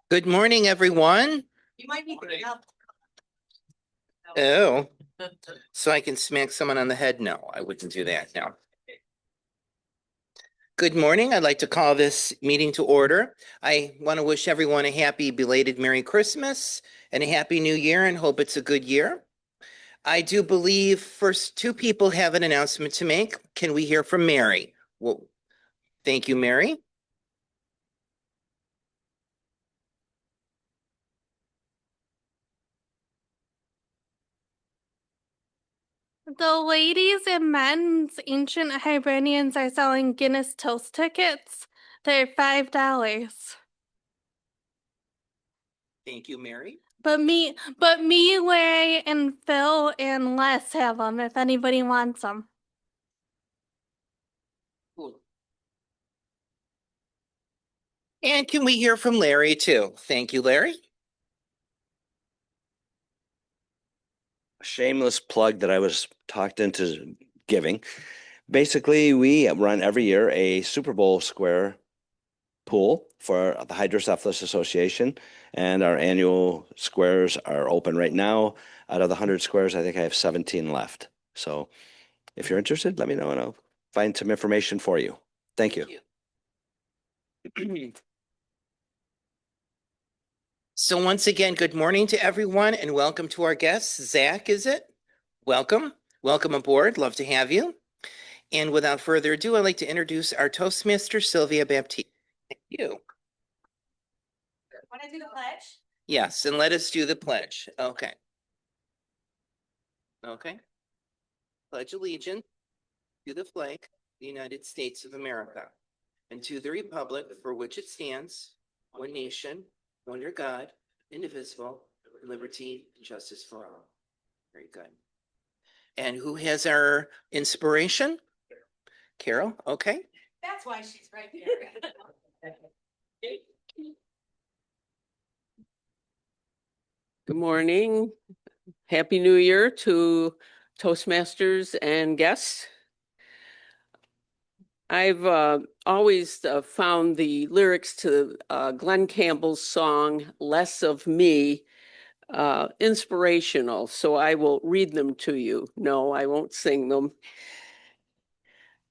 Good morning, everyone. You might need to help. Oh, so I can smack someone on the head? No, I wouldn't do that. No. Good morning. I'd like to call this meeting to order. I want to wish everyone a happy belated Merry Christmas and a Happy New Year and hope it's a good year. I do believe first two people have an announcement to make. Can we hear from Mary? Well, thank you, Mary. The ladies and men's Ancient Hibernians are selling Guinness Toast tickets. They're $5. Thank you, Mary. But me, Larry, and Phil and Les have them if anybody wants them. Cool. And can we hear from Larry too? Thank you, Larry. Shameless plug that I was talked into giving. Basically, we run every year a Super Bowl square pool for the Hydrocephalus Association, and our annual squares are open right now. Out of the 100 squares, I think I have 17 left. So if you're interested, let me know and I'll find some information for you. Thank you. So once again, good morning to everyone and welcome to our guests. Zach, is it? Welcome. Welcome aboard. Love to have you. And without further ado, I'd like to introduce our Toastmaster, Sylvia Baptiste. Thank you. Want to do the pledge? Yes, and let us do the pledge. Okay. Okay. Pledge allegiance to the flag of the United States of America and to the republic for which it stands, one nation, under God, indivisible, with liberty and justice for all. Very good. And who has our inspiration? Carol, okay. That's why she's right there. Good morning. Happy New Year to Toastmasters and guests. I've always found the lyrics to Glenn Campbell's song, Less of Me, inspirational, so I will read them to you. No, I won't sing them.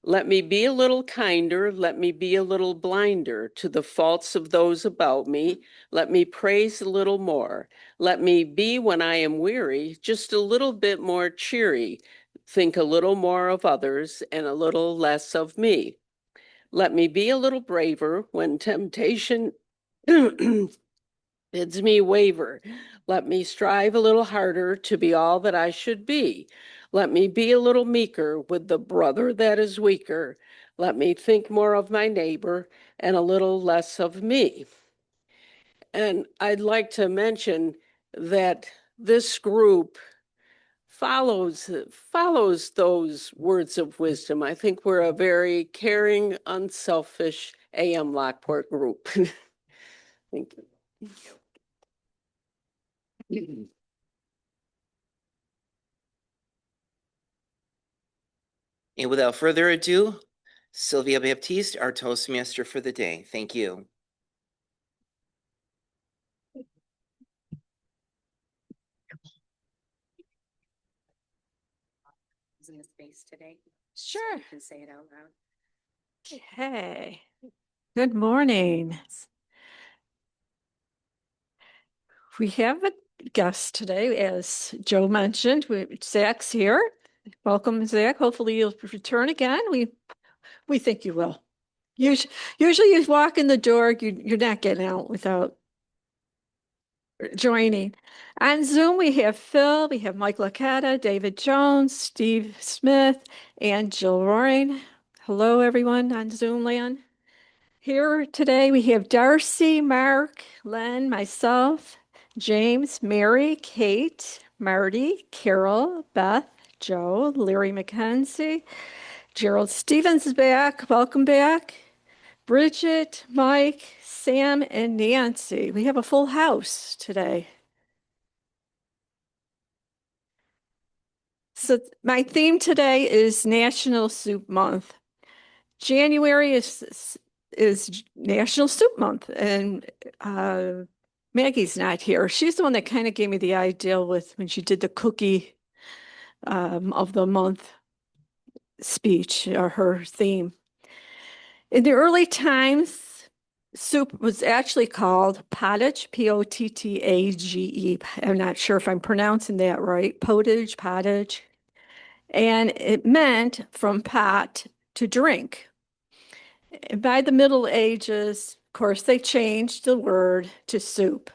Let me be a little kinder, let me be a little blinder to the faults of those about me. Let me praise a little more. Let me be, when I am weary, just a little bit more cheery. Think a little more of others and a little less of me. Let me be a little braver when temptation bids me waver. Let me strive a little harder to be all that I should be. Let me be a little meeker with the brother that is weaker. Let me think more of my neighbor and a little less of me. And I'd like to mention that this group follows those words of wisdom. I think we're a very caring, unselfish AM Lockport group. Thank you. And without further ado, Sylvia Baptiste, our Toastmaster for the day. Thank you. In the space today. Sure. You can say it out loud. Hey, good morning. We have a guest today, as Joe mentioned. Zach's here. Welcome, Zach. Hopefully you'll return again. We think you will. Usually you walk in the door, you're not getting out without joining. On Zoom, we have Phil, we have Mike Lacetta, David Jones, Steve Smith, and Jill Roaring. Hello, everyone on Zoom land. Here today, we have Darcy, Mark, Len, myself, James, Mary, Kate, Marty, Carol, Beth, Joe, Larry McKenzie, Gerald Stevens is back. Welcome back. Bridget, Mike, Sam, and Nancy. We have a full house today. So my theme today is National Soup Month. January is is National Soup Month, and Maggie's not here. She's the one that kind of gave me the idea with when she did the cookie of the month speech or her theme. In the early times, soup was actually called pottage, Pottage. I'm not sure if I'm pronouncing that right. Pottage. And it meant from pot to drink. And by the Middle Ages, of course, they changed the word to soup.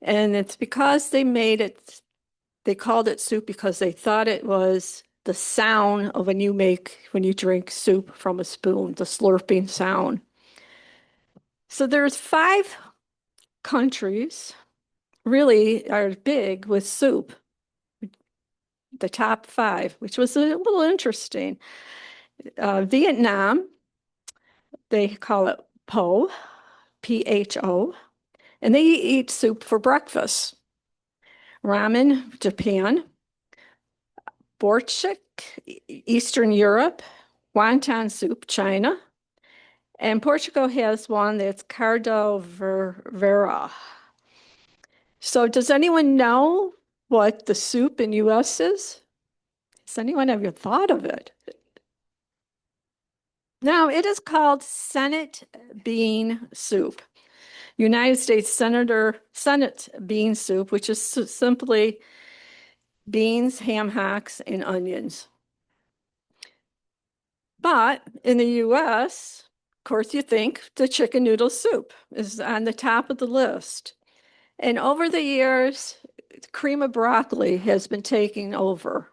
And it's because they called it soup because they thought it was the sound of when you drink soup from a spoon, the slurping sound. So there's 5 countries really are big with soup, the top 5, which was a little interesting. Vietnam, they call it Pho, and they eat soup for breakfast. Ramen, Japan. Borscht, Eastern Europe. Wonton soup, China. And Portugal has one that's cardo vera. So does anyone know what the soup in US is? Has anyone ever thought of it? Now, it is called Senate bean soup. United States Senate bean soup, which is simply beans, ham hocks, and onions. But in the US, of course, you think the chicken noodle soup is on the top of the list. And over the years, cream of broccoli has been taking over.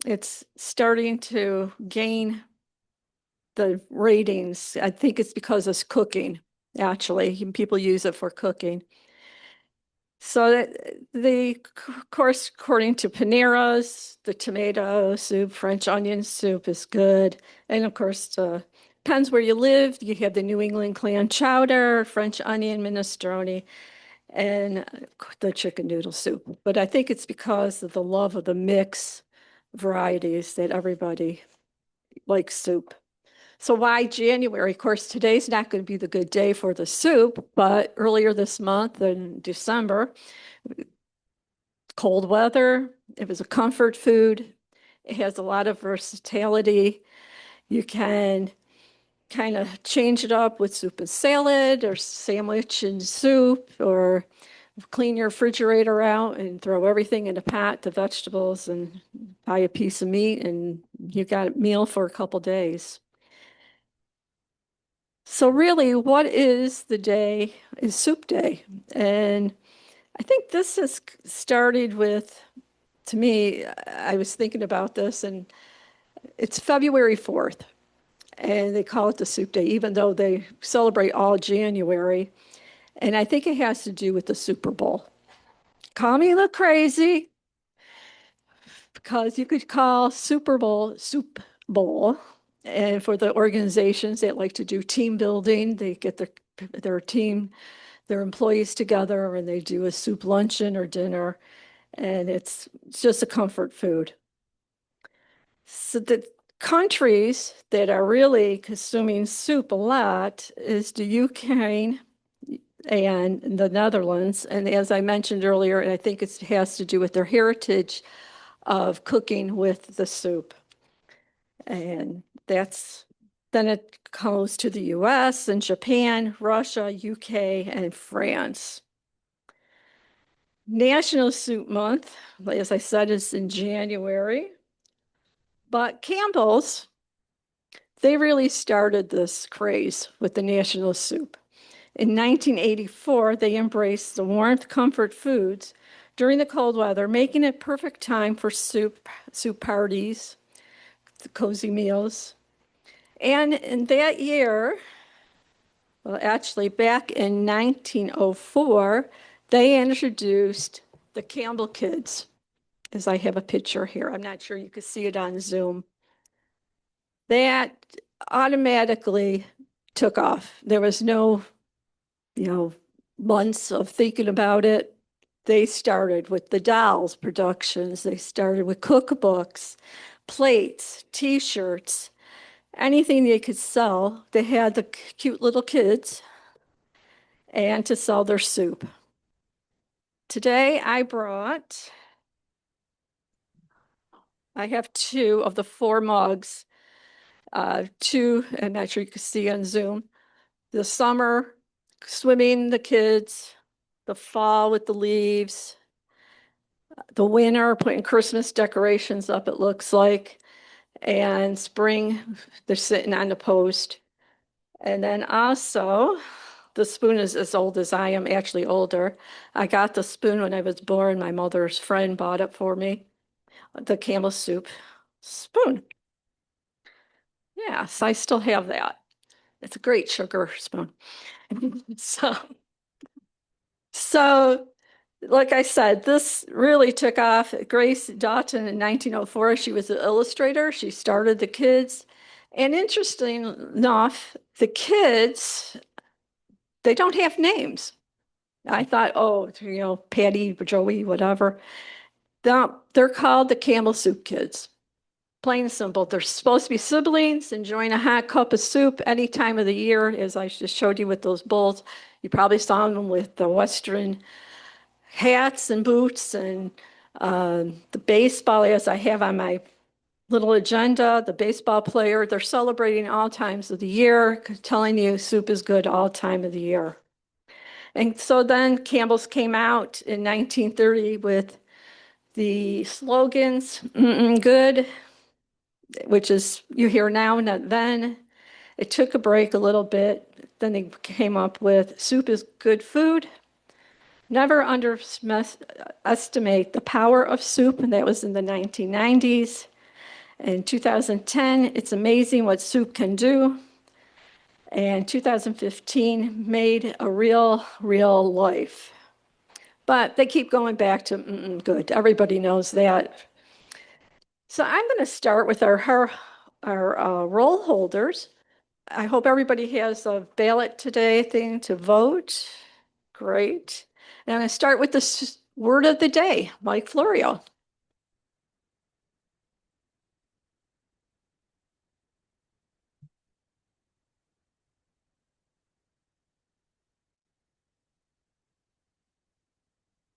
It's starting to gain the ratings. I think it's because it's cooking, actually. People use it for cooking. So of course, according to Panera's, the tomato soup, French onion soup is good. And of course, depends where you live. You have the New England clam chowder, French onion minestrone, and the chicken noodle soup. But I think it's because of the love of the mix varieties that everybody likes soup. So why January? Of course, today's not going to be the good day for the soup, but earlier this month in December, cold weather, it was a comfort food. It has a lot of versatility. You can kind of change it up with soup and salad or sandwich and soup, or clean your refrigerator out and throw everything in a pot, the vegetables, and buy a piece of meat, and you got a meal for a couple days. So really, what is the day is Soup Day. And I think this has started with, to me, I was thinking about this, and it's February 4th. And they call it the Soup Day, even though they celebrate all January. And I think it has to do with the Super Bowl. Call me a little crazy, because you could call Super Bowl Soup Bowl. And for the organizations that like to do team building, they get their team, their employees together, and they do a soup luncheon or dinner. And it's just a comfort food. So the countries that are really consuming soup a lot is the Ukraine and the Netherlands. And as I mentioned earlier, and I think it has to do with their heritage of cooking with the soup. And then it goes to the US and Japan, Russia, UK, and France. National Soup Month, as I said, is in January. But Campbell's, they really started this craze with the national soup. In 1984, they embraced the warmth comfort foods during the cold weather, making it perfect time for soup parties, the cozy meals. And in that year, well, actually back in 1904, they introduced the Campbell Kids, as I have a picture here. I'm not sure you can see it on Zoom. That automatically took off. There was no, months of thinking about it. They started with the dolls productions. They started with cookbooks, plates, T-shirts. anything they could sell. They had the cute little kids and to sell their soup. Today I have two of the four mugs, two, I'm not sure you can see on Zoom. The summer, swimming the kids, the fall with the leaves, the winter, putting Christmas decorations up, it looks like, and spring, they're sitting on the post. And then also, the spoon is as old as I am, actually older. I got the spoon when I was born. My mother's friend bought it for me, the camel soup spoon. Yes, I still have that. It's a great sugar spoon. So, like I said, this really took off. Grace Doughton in 1904, she was an illustrator. She started the kids. And interesting enough, the kids, they don't have names. I thought, oh, Patty, Joey, whatever. They're called the Camel Soup Kids. Plain and simple. They're supposed to be siblings enjoying a hot cup of soup any time of the year, as I just showed you with those bowls. You probably saw them with the Western hats and boots and the baseball, as I have on my little agenda, the baseball player. They're celebrating all times of the year, telling you soup is good all time of the year. And so then Campbell's came out in 1930 with the slogans, good, which is you hear now, not then. It took a break a little bit. Then they came up with soup is good food. Never underestimate the power of soup, and that was in the 1990s. In 2010, it's amazing what soup can do. And 2015 made a real life. But they keep going back to good. Everybody knows that. So I'm going to start with our roll holders. I hope everybody has a ballot today thing to vote. Great. And I'm going to start with the word of the day, Mike Florio.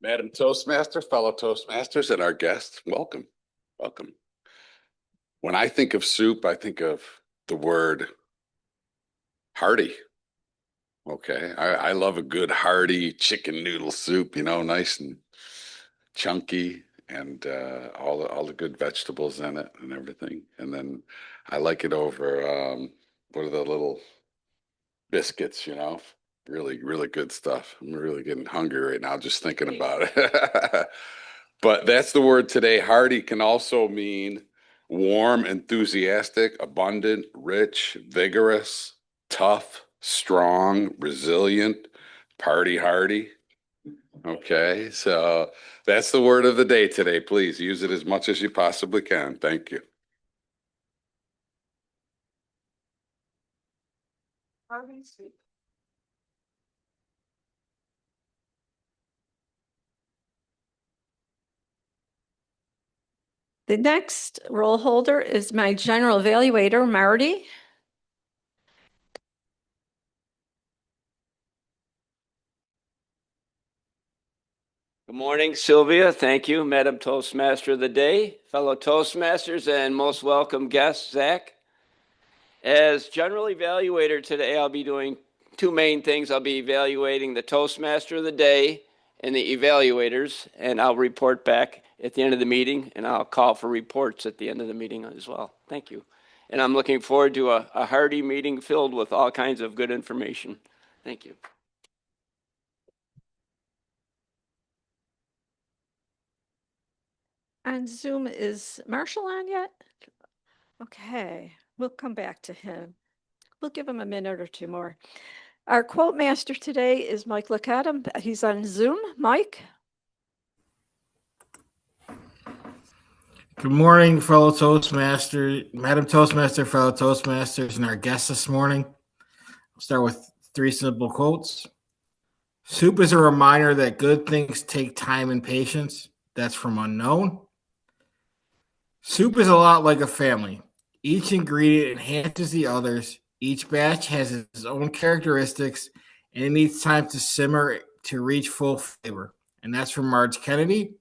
Madam Toastmaster, fellow Toastmasters, and our guests, welcome. Welcome. When I think of soup, I think of the word hearty. Okay. I love a good hearty chicken noodle soup, nice and chunky and all the good vegetables in it and everything. And then I like it over what are the little biscuits, really good stuff. I'm really getting hungry right now just thinking about it. But that's the word today. Hearty can also mean warm, enthusiastic, abundant, rich, vigorous, tough, strong, resilient, party hardy. Okay, so that's the word of the day today. Please use it as much as you possibly can. Thank you. The next roll holder is my general evaluator, Marty. Good morning, Sylvia. Thank you, Madam Toastmaster of the Day, fellow Toastmasters, and most welcome guest, Zach. As general evaluator today, I'll be doing two main things. I'll be evaluating the Toastmaster of the Day and the evaluators, and I'll report back at the end of the meeting, and I'll call for reports at the end of the meeting as well. Thank you. And I'm looking forward to a hearty meeting filled with all kinds of good information. Thank you. On Zoom, is Marshall on yet? Okay, we'll come back to him. We'll give him a minute or two more. Our quote master today is Mike Licata. He's on Zoom. Mike? Good morning, fellow Toastmaster, Madam Toastmaster, fellow Toastmasters, and our guests this morning. I'll start with three simple quotes. Soup is a reminder that good things take time and patience. That's from Unknown. Soup is a lot like a family. Each ingredient enhances the others. Each batch has its own characteristics, and it needs time to simmer to reach full flavor. And that's from Marge Kennedy.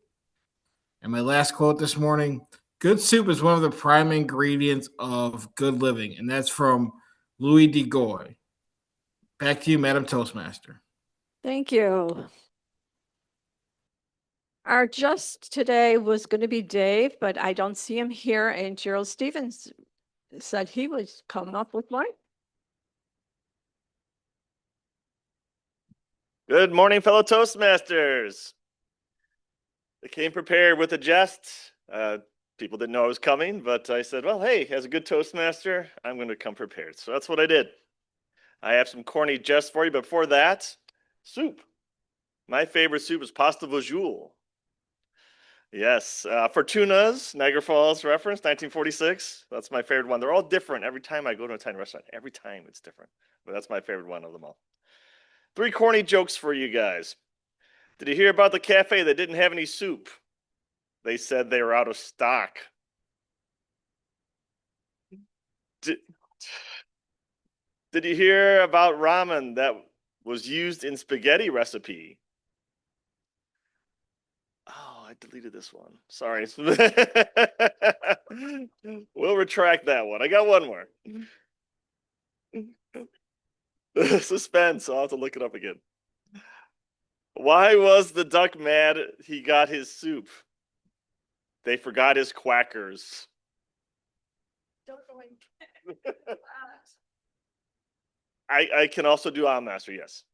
And my last quote this morning: good soup is one of the prime ingredients of good living. And that's from Louis de Goy. Back to you, Madam Toastmaster. Thank you. Our just today was going to be Dave, but I don't see him here. And Gerald Stevens said he would come up with one. Good morning, fellow Toastmasters. I came prepared with a jest. People didn't know I was coming, but I said, well, hey, as a good Toastmaster, I'm going to come prepared. So that's what I did. I have some corny jests for you, but before that, soup. My favorite soup is pasta vajol. Yes, Fortuna's, Niagara Falls reference, 1946. That's my favorite one. They're all different every time I go to an Italian restaurant. Every time it's different, but that's my favorite one of them all. 3 corny jokes for you guys. Did you hear about the cafe that didn't have any soup? They said they were out of stock. Did you hear about ramen that was used in spaghetti recipe? Oh, I deleted this one. Sorry. We'll retract that one. I got one more. Suspense. I'll have to look it up again. Why was the duck mad he got his soup? They forgot his quackers. I can also do Master, yes.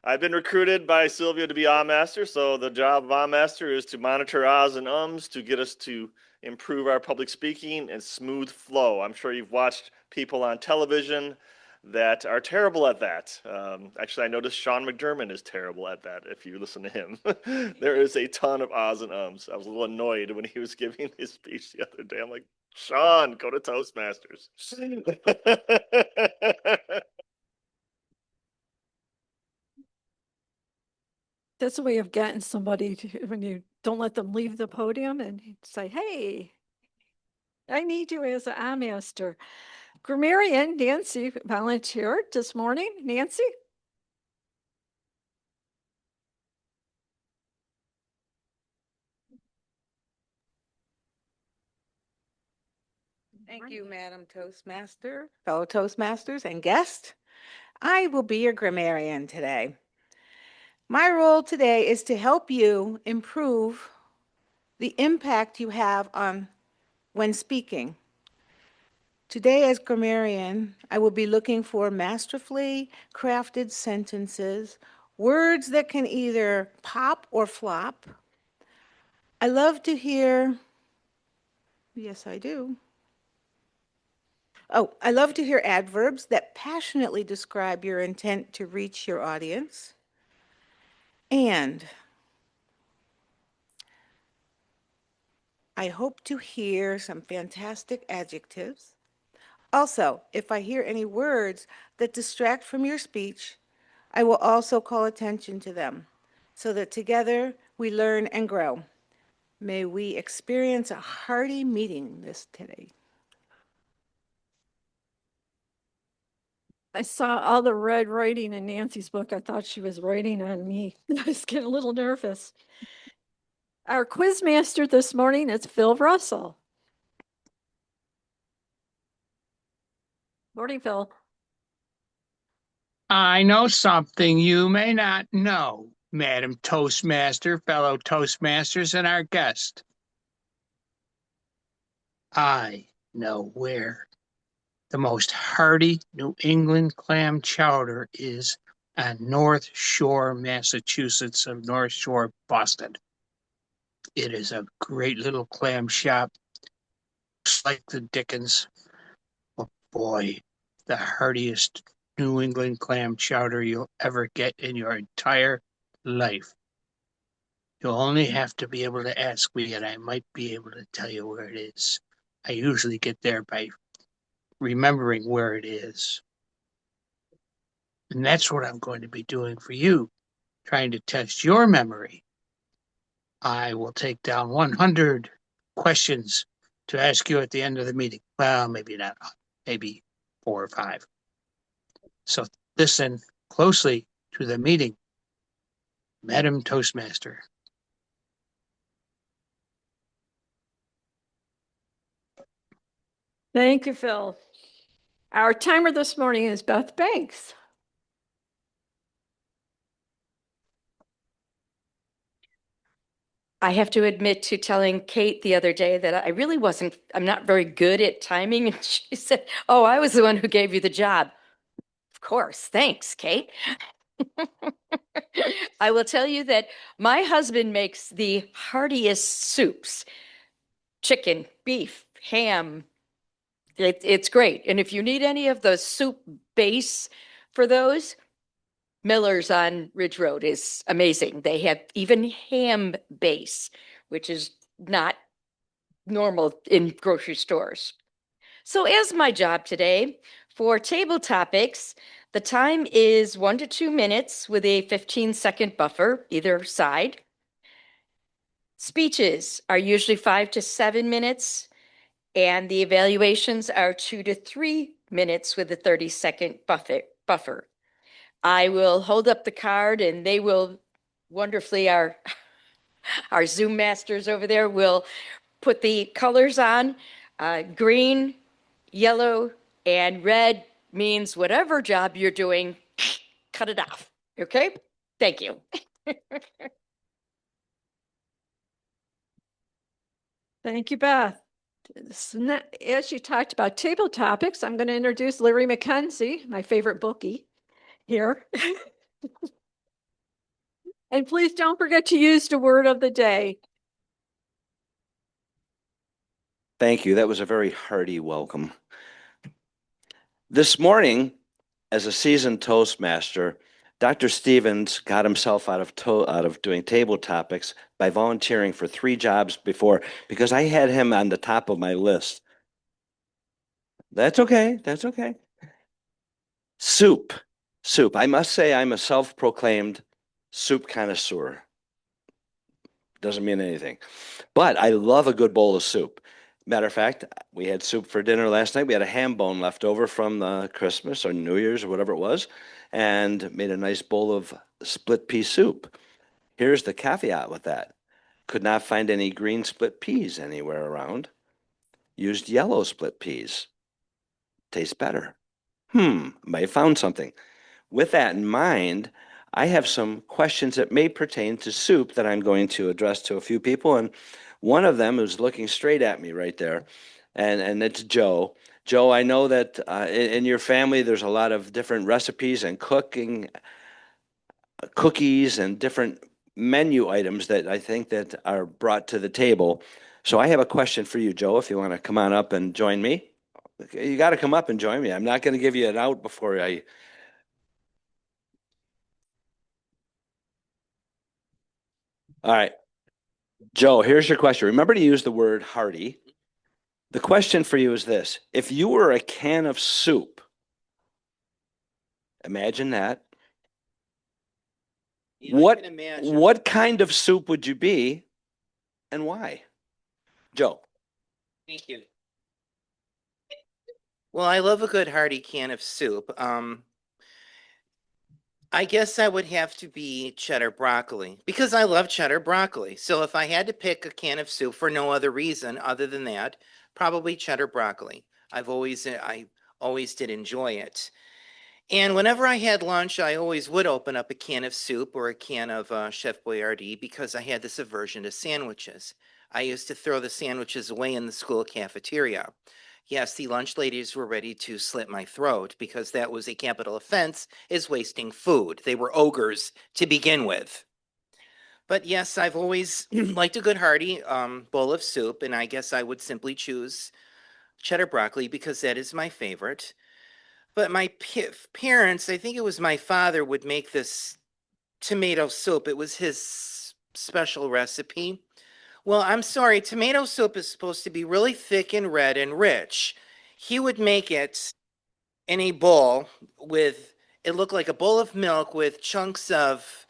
I've been recruited by Sylvia to be Master, so the job of Master is to monitor ahs and ums to get us to improve our public speaking and smooth flow. I'm sure you've watched people on television that are terrible at that. Actually, I noticed Sean McDermott is terrible at that if you listen to him. There is a ton of ahs and ums. I was a little annoyed when he was giving his speech the other day. I'm like, Sean, go to Toastmasters. That's a way of getting somebody to, when you don't let them leave the podium and say, hey, I need you as a master. Grammarian Nancy volunteered this morning. Nancy? Thank you, Madam Toastmaster, fellow Toastmasters, and guest. I will be your grammarian today. My role today is to help you improve the impact you have on when speaking. Today, as grammarian, I will be looking for masterfully crafted sentences, words that can either pop or flop. I love to hear, yes, I do. Oh, I love to hear adverbs that passionately describe your intent to reach your audience. And I hope to hear some fantastic adjectives. Also, if I hear any words that distract from your speech, I will also call attention to them so that together we learn and grow. May we experience a hearty meeting this today. I saw all the red writing in Nancy's book. I thought she was writing on me. I was getting a little nervous. Our quiz master this morning is Phil Russell. Morning, Phil. I know something you may not know, Madam Toastmaster, fellow Toastmasters, and our guest. I know where the most hearty New England clam chowder is on North Shore, Massachusetts, of North Shore, Boston. It is a great little clam shop, just like the Dickens. Oh boy, the heartiest New England clam chowder you'll ever get in your entire life. You'll only have to be able to ask me, and I might be able to tell you where it is. I usually get there by remembering where it is. And that's what I'm going to be doing for you, trying to test your memory. I will take down 100 questions to ask you at the end of the meeting. Well, maybe not, maybe 4 or 5. So listen closely to the meeting. Madam Toastmaster. Thank you, Phil. Our timer this morning is Beth Banks. I have to admit to telling Kate the other day that I'm not very good at timing. And she said, "Oh, I was the one who gave you the job." Of course. Thanks, Kate. I will tell you that my husband makes the heartiest soups: chicken, beef, ham. It's great. And if you need any of the soup base for those, Miller's on Ridge Road is amazing. They have even ham base, which is not normal in grocery stores. So as my job today, for table topics, the time is 1 to 2 minutes with a 15-second buffer either side. Speeches are usually 5 to 7 minutes, and the evaluations are 2 to 3 minutes with a 30-second buffer. I will hold up the card and they will wonderfully, our Zoom masters over there will put the colors on. Green, yellow, and red means whatever job you're doing, cut it off. Okay? Thank you. Thank you, Beth. As you talked about table topics, I'm going to introduce Larry McKenzie, my favorite bookie here. And please don't forget to use the word of the day. Thank you. That was a very hearty welcome. This morning, as a seasoned Toastmaster, Dr. Stevens got himself out of doing table topics by volunteering for 3 jobs before, because I had him on the top of my list. That's okay. That's okay. Soup. I must say I'm a self-proclaimed soup connoisseur. Doesn't mean anything. But I love a good bowl of soup. Matter of fact, we had soup for dinner last night. We had a ham bone left over from Christmas or New Year's or whatever it was, and made a nice bowl of split pea soup. Here's the caveat with that. Could not find any green split peas anywhere around. Used yellow split peas. Tastes better. Might have found something. With that in mind, I have some questions that may pertain to soup that I'm going to address to a few people. And one of them is looking straight at me right there, and it's Joe. Joe, I know that in your family there's a lot of different recipes and cooking, cookies and different menu items that I think that are brought to the table. So I have a question for you, Joe, if you want to come on up and join me. You got to come up and join me. I'm not going to give you an out before I... All right. Joe, here's your question. Remember to use the word hearty. The question for you is this. If you were a can of soup, imagine that. Yeah, I can imagine. What kind of soup would you be and why? Joe. Thank you. Well, I love a good hearty can of soup. I guess I would have to be cheddar broccoli because I love cheddar broccoli. So if I had to pick a can of soup for no other reason other than that, probably cheddar broccoli. I always did enjoy it. And whenever I had lunch, I always would open up a can of soup or a can of Chef Boyardee because I had this aversion to sandwiches. I used to throw the sandwiches away in the school cafeteria. Yes, the lunch ladies were ready to slit my throat because that was a capital offense, is wasting food. They were ogres to begin with. But yes, I've always liked a good hearty bowl of soup, and I guess I would simply choose cheddar broccoli because that is my favorite. But my parents, I think it was my father, would make this tomato soup. It was his special recipe. Well, I'm sorry, tomato soup is supposed to be really thick and red and rich. He would make it in a bowl with, it looked like a bowl of milk with chunks of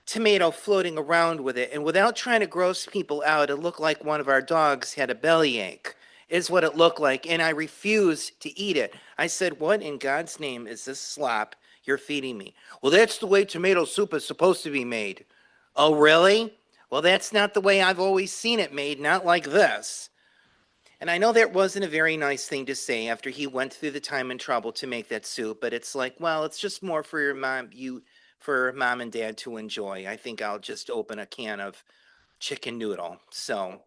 tomato floating around with it. And without trying to gross people out, it looked like one of our dogs had a bellyache. is what it looked like, and I refused to eat it. I said, what in God's name is this slop you're feeding me? Well, that's the way tomato soup is supposed to be made. Oh, really? Well, that's not the way I've always seen it made, not like this. And I know that wasn't a very nice thing to say after he went through the time and trouble to make that soup, but it's like, well, it's just more for your mom, for mom and dad to enjoy. I think I'll just open a can of chicken noodle. So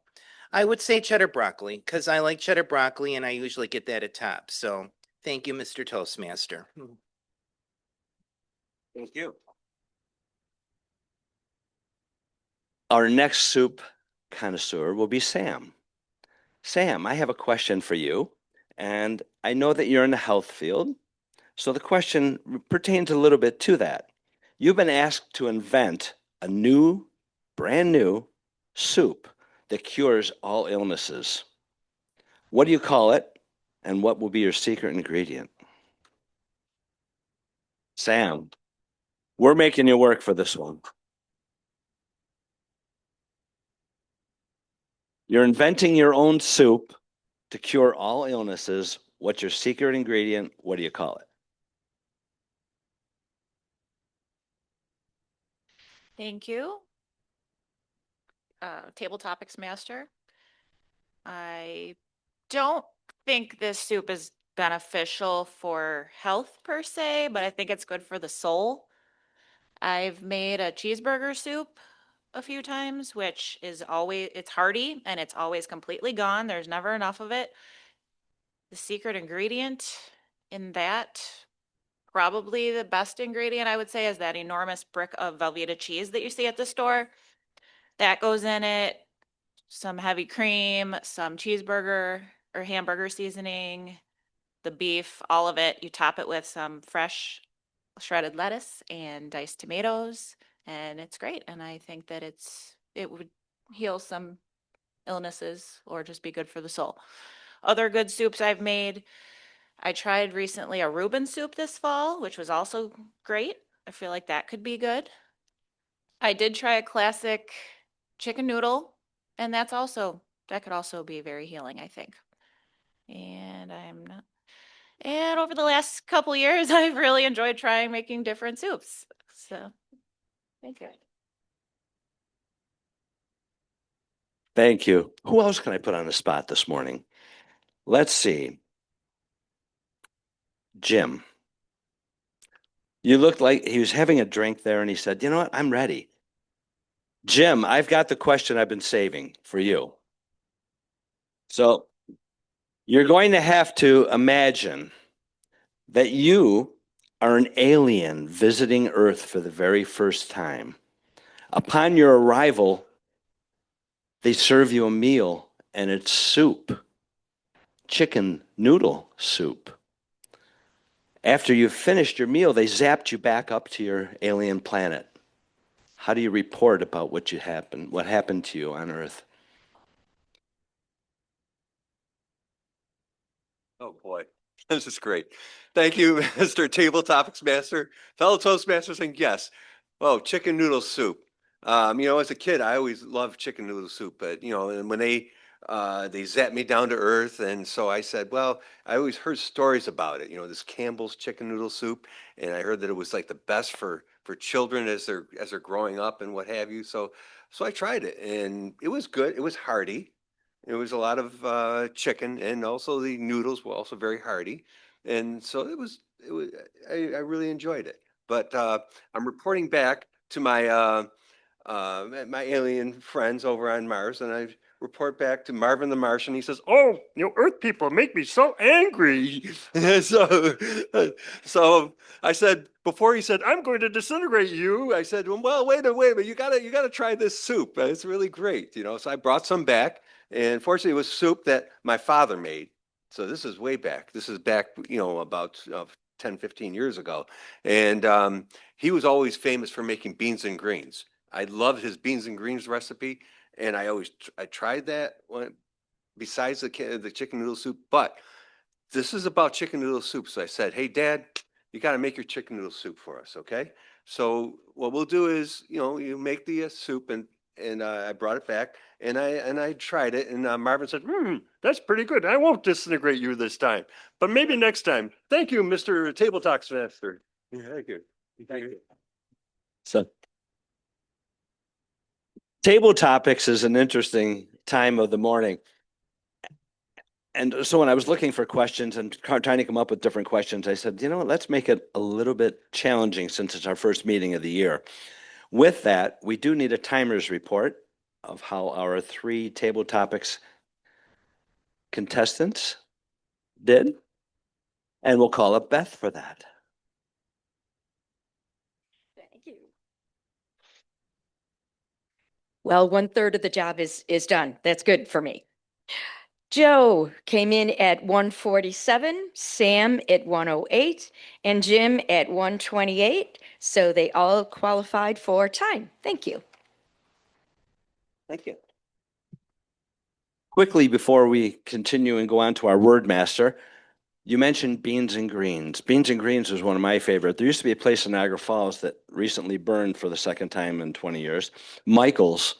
I would say cheddar broccoli because I like cheddar broccoli and I usually get that at top. So thank you, Mr. Toastmaster. Thank you. Our next soup connoisseur will be Sam. Sam, I have a question for you, and I know that you're in the health field, so the question pertains a little bit to that. You've been asked to invent a brand new soup that cures all illnesses. What do you call it, and what will be your secret ingredient? Sam, we're making you work for this one. You're inventing your own soup to cure all illnesses. What's your secret ingredient? What do you call it? Thank you. Table Topics Master. I don't think this soup is beneficial for health per se, but I think it's good for the soul. I've made a cheeseburger soup a few times, which is it's hearty and it's always completely gone. There's never enough of it. The secret ingredient in that, probably the best ingredient I would say, is that enormous brick of Velveeta cheese that you see at the store. That goes in it, some heavy cream, some cheeseburger or hamburger seasoning, the beef, all of it. You top it with some fresh shredded lettuce and diced tomatoes, and it's great. And I think that it would heal some illnesses or just be good for the soul. Other good soups I've made, I tried recently a Reuben soup this fall, which was also great. I feel like that could be good. I did try a classic chicken noodle, and that could also be very healing, I think. And over the last couple years, I've really enjoyed trying making different soups. So, thank you. Thank you. Who else can I put on the spot this morning? Let's see. Jim. You looked like he was having a drink there and he said, you know what? I'm ready. Jim, I've got the question I've been saving for you. So you're going to have to imagine that you are an alien visiting Earth for the very first time. Upon your arrival, they serve you a meal and it's soup, chicken noodle soup. After you've finished your meal, they zapped you back up to your alien planet. How do you report about what happened to you on Earth? Oh boy, this is great. Thank you, Mr. Table Topics Master, fellow Toastmasters, and guests. Oh, chicken noodle soup. As a kid, I always loved chicken noodle soup, but and when they zapped me down to earth, and so I said, well, I always heard stories about it. This Campbell's chicken noodle soup, and I heard that it was like the best for children as they're growing up and what have you. So I tried it, and it was good. It was hearty. It was a lot of chicken, and also the noodles were also very hearty, and so it was. I really enjoyed it. But I'm reporting back to my alien friends over on Mars, and I report back to Marvin the Martian. He says, "Oh, Earth people make me so angry." so I said, before he said, "I'm going to disintegrate you," I said, "Well, wait a minute, you gotta try this soup. It's really great." So I brought some back, and fortunately, it was soup that my father made. So this is way back. This is back, about 10, 15 years ago, and he was always famous for making beans and greens. I loved his beans and greens recipe, and I tried that one besides the chicken noodle soup. But this is about chicken noodle soup, so I said, "Hey, Dad, you got to make your chicken noodle soup for us, okay?" So what we'll do is, you make the soup, and and I brought it back and I tried it, and Marvin said, that's pretty good. I won't disintegrate you this time, but maybe next time. Thank you, Mr. Table Talks Master. Yeah, thank you. Thank you. So, table topics is an interesting time of the morning. And so when I was looking for questions and trying to come up with different questions, I said, you know what, let's make it a little bit challenging since it's our first meeting of the year. With that, we do need a timer's report of how our 3 table topics contestants did. And we'll call up Beth for that. Thank you. Well, 1/3 of the job is done. That's good for me. Joe came in at 147, Sam at 108, and Jim at 128. So they all qualified for time. Thank you. Thank you. Quickly, before we continue and go on to our word master, you mentioned Beans and Greens. Beans and Greens was one of my favorite. There used to be a place in Niagara Falls that recently burned for the second time in 20 years. Michael's.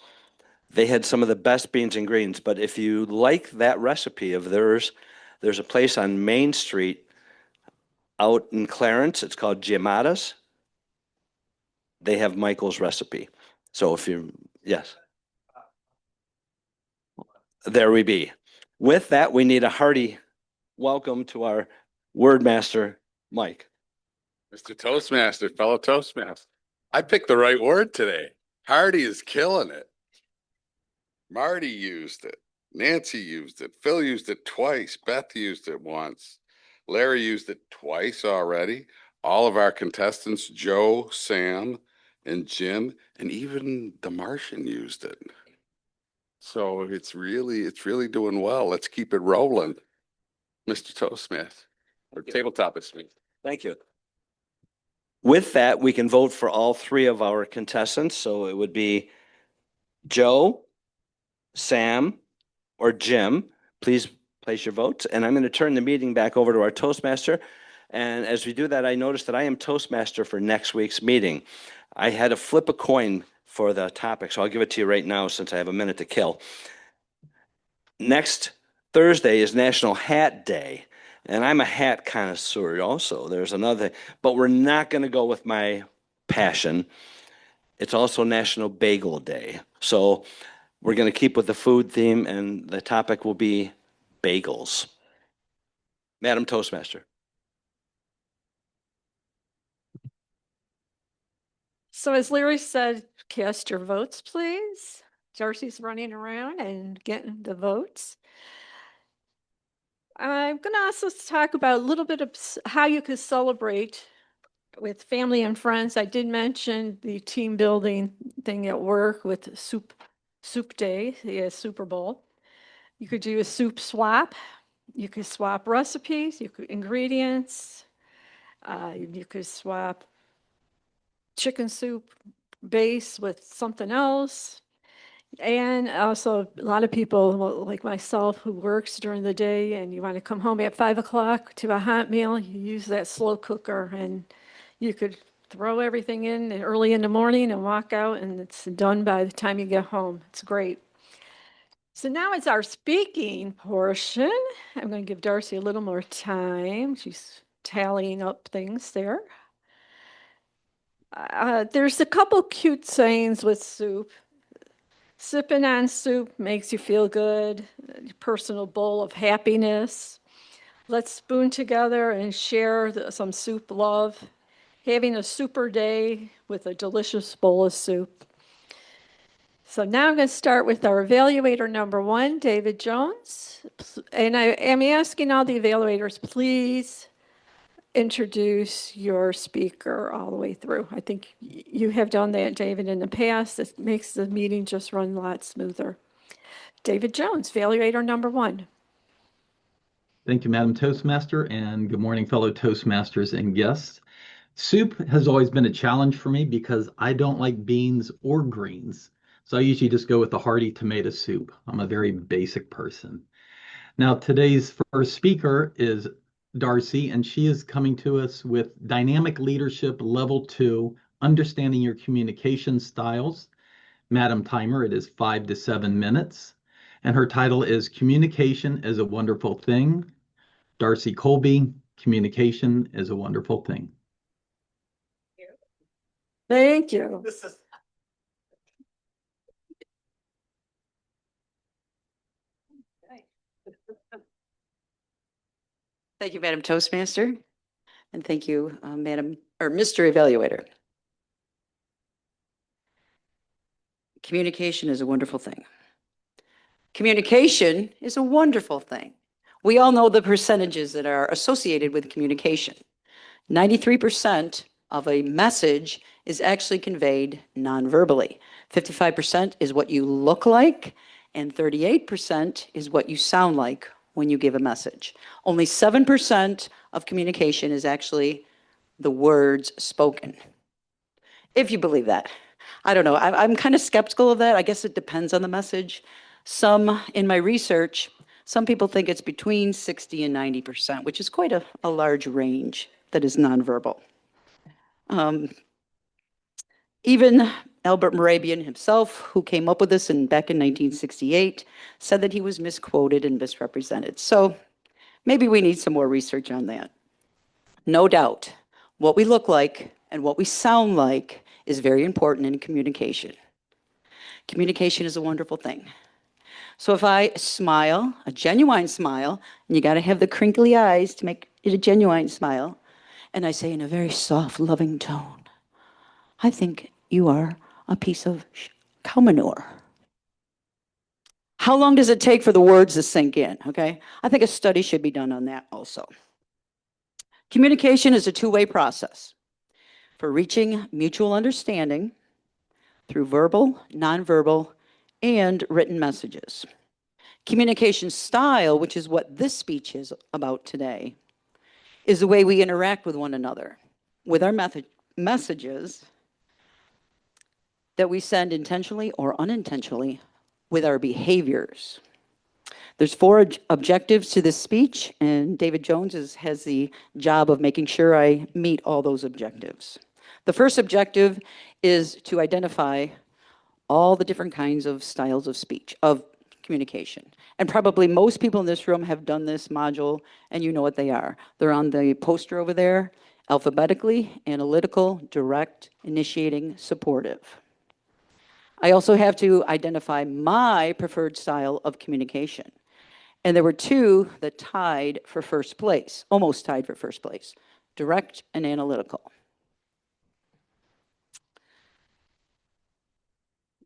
They had some of the best beans and greens, but if you like that recipe of theirs, there's a place on Main Street out in Clarence. It's called Giamata's. They have Michael's recipe. So if you, yes. There we be. With that, we need a hearty welcome to our word master, Mike. Mr. Toastmaster, fellow Toastmaster. I picked the right word today. Hardy is killing it. Marty used it. Nancy used it. Phil used it twice. Beth used it once. Larry used it twice already. All of our contestants, Joe, Sam, and Jim, and even the Martian used it. So it's really doing well. Let's keep it rolling. Mr. Toastmaster, or tabletop is me. Thank you. With that, we can vote for all 3 of our contestants. So it would be Joe, Sam, or Jim. Please place your votes. And I'm going to turn the meeting back over to our Toastmaster. And as we do that, I noticed that I am Toastmaster for next week's meeting. I had to flip a coin for the topic, so I'll give it to you right now since I have a minute to kill. Next Thursday is National Hat Day, and I'm a hat connoisseur also. There's another, but we're not going to go with my passion. It's also National Bagel Day. So we're going to keep with the food theme, and the topic will be bagels. Madam Toastmaster. So as Larry said, cast your votes, please. Darcy's running around and getting the votes. I'm going to also talk about a little bit of how you could celebrate with family and friends. I did mention the team building thing at work with soup day, the Super Bowl. You could do a soup swap. You could swap recipes, ingredients. You could swap chicken soup base with something else. And also a lot of people like myself who works during the day and you want to come home at 5 o'clock to a hot meal, you use that slow cooker and you could throw everything in early in the morning and walk out and it's done by the time you get home. It's great. So now it's our speaking portion. I'm going to give Darcy a little more time. She's tallying up things there. There's a couple cute sayings with soup. Sipping on soup makes you feel good. A personal bowl of happiness. Let's spoon together and share some soup love. Having a super day with a delicious bowl of soup. So now I'm going to start with our evaluator number 1, David Jones. And I am asking all the evaluators, please introduce your speaker all the way through. I think you have done that, David, in the past. It makes the meeting just run a lot smoother. David Jones, evaluator number 1. Thank you, Madam Toastmaster, and good morning, fellow Toastmasters and guests. Soup has always been a challenge for me because I don't like beans or greens. So I usually just go with the hearty tomato soup. I'm a very basic person. Now, today's first speaker is Darcy, and she is coming to us with Dynamic Leadership Level 2, Understanding Your Communication Styles. Madam Timer, it is 5 to 7 minutes. And her title is Communication is a Wonderful Thing. Darcy Colby, Communication is a Wonderful Thing. Thank you. Thank you, Madam Toastmaster. And thank you, Madam or Mr. Evaluator. Communication is a wonderful thing. Communication is a wonderful thing. We all know the percentages that are associated with communication. 93% of a message is actually conveyed non-verbally. 55% is what you look like, and 38% is what you sound like when you give a message. Only 7% of communication is actually the words spoken. If you believe that. I don't know. I'm kind of skeptical of that. I guess it depends on the message. In my research, some people think it's between 60 and 90%, which is quite a large range that is nonverbal. Even Albert Morabian himself, who came up with this back in 1968, said that he was misquoted and misrepresented. So maybe we need some more research on that. No doubt, what we look like and what we sound like is very important in communication. Communication is a wonderful thing. So if I smile, a genuine smile, and you got to have the crinkly eyes to make it a genuine smile, and I say in a very soft, loving tone, I think you are a piece of cow manure. How long does it take for the words to sink in? Okay, I think a study should be done on that also. Communication is a two-way process for reaching mutual understanding through verbal, nonverbal, and written messages. Communication style, which is what this speech is about today, is the way we interact with one another, with our messages that we send intentionally or unintentionally with our behaviors. There's 4 objectives to this speech, and David Jones has the job of making sure I meet all those objectives. The first objective is to identify all the different kinds of styles of speech, of communication. And probably most people in this room have done this module, and you know what they are. They're on the poster over there: alphabetically, analytical, direct, initiating, supportive. I also have to identify my preferred style of communication. And there were 2 that tied for first place, almost tied for first place: direct and analytical.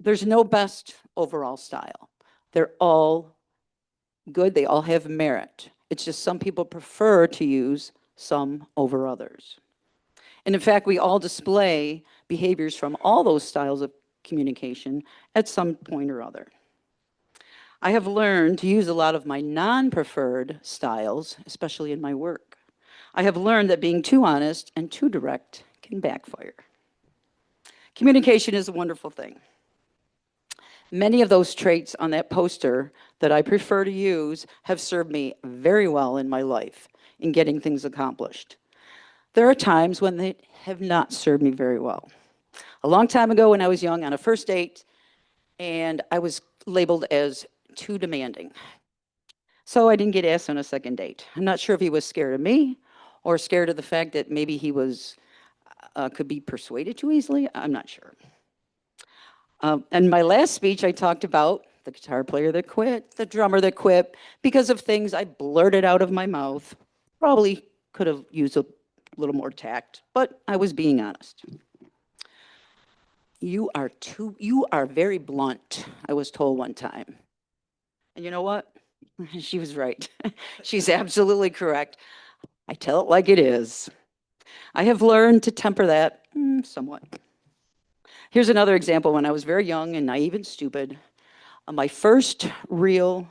There's no best overall style. They're all good. They all have merit. It's just some people prefer to use some over others. And in fact, we all display behaviors from all those styles of communication at some point or other. I have learned to use a lot of my non-preferred styles, especially in my work. I have learned that being too honest and too direct can backfire. Communication is a wonderful thing. Many of those traits on that poster that I prefer to use have served me very well in my life in getting things accomplished. There are times when they have not served me very well. A long time ago when I was young, on a first date, and I was labeled as too demanding. So I didn't get asked on a second date. I'm not sure if he was scared of me or scared of the fact that maybe he could be persuaded too easily. I'm not sure. In my last speech, I talked about the guitar player that quit, the drummer that quit, because of things I blurted out of my mouth. Probably could have used a little more tact, but I was being honest. You are very blunt, I was told one time. And you know what? She was right. She's absolutely correct. I tell it like it is. I have learned to temper that somewhat. Here's another example. When I was very young and naive and stupid, my first real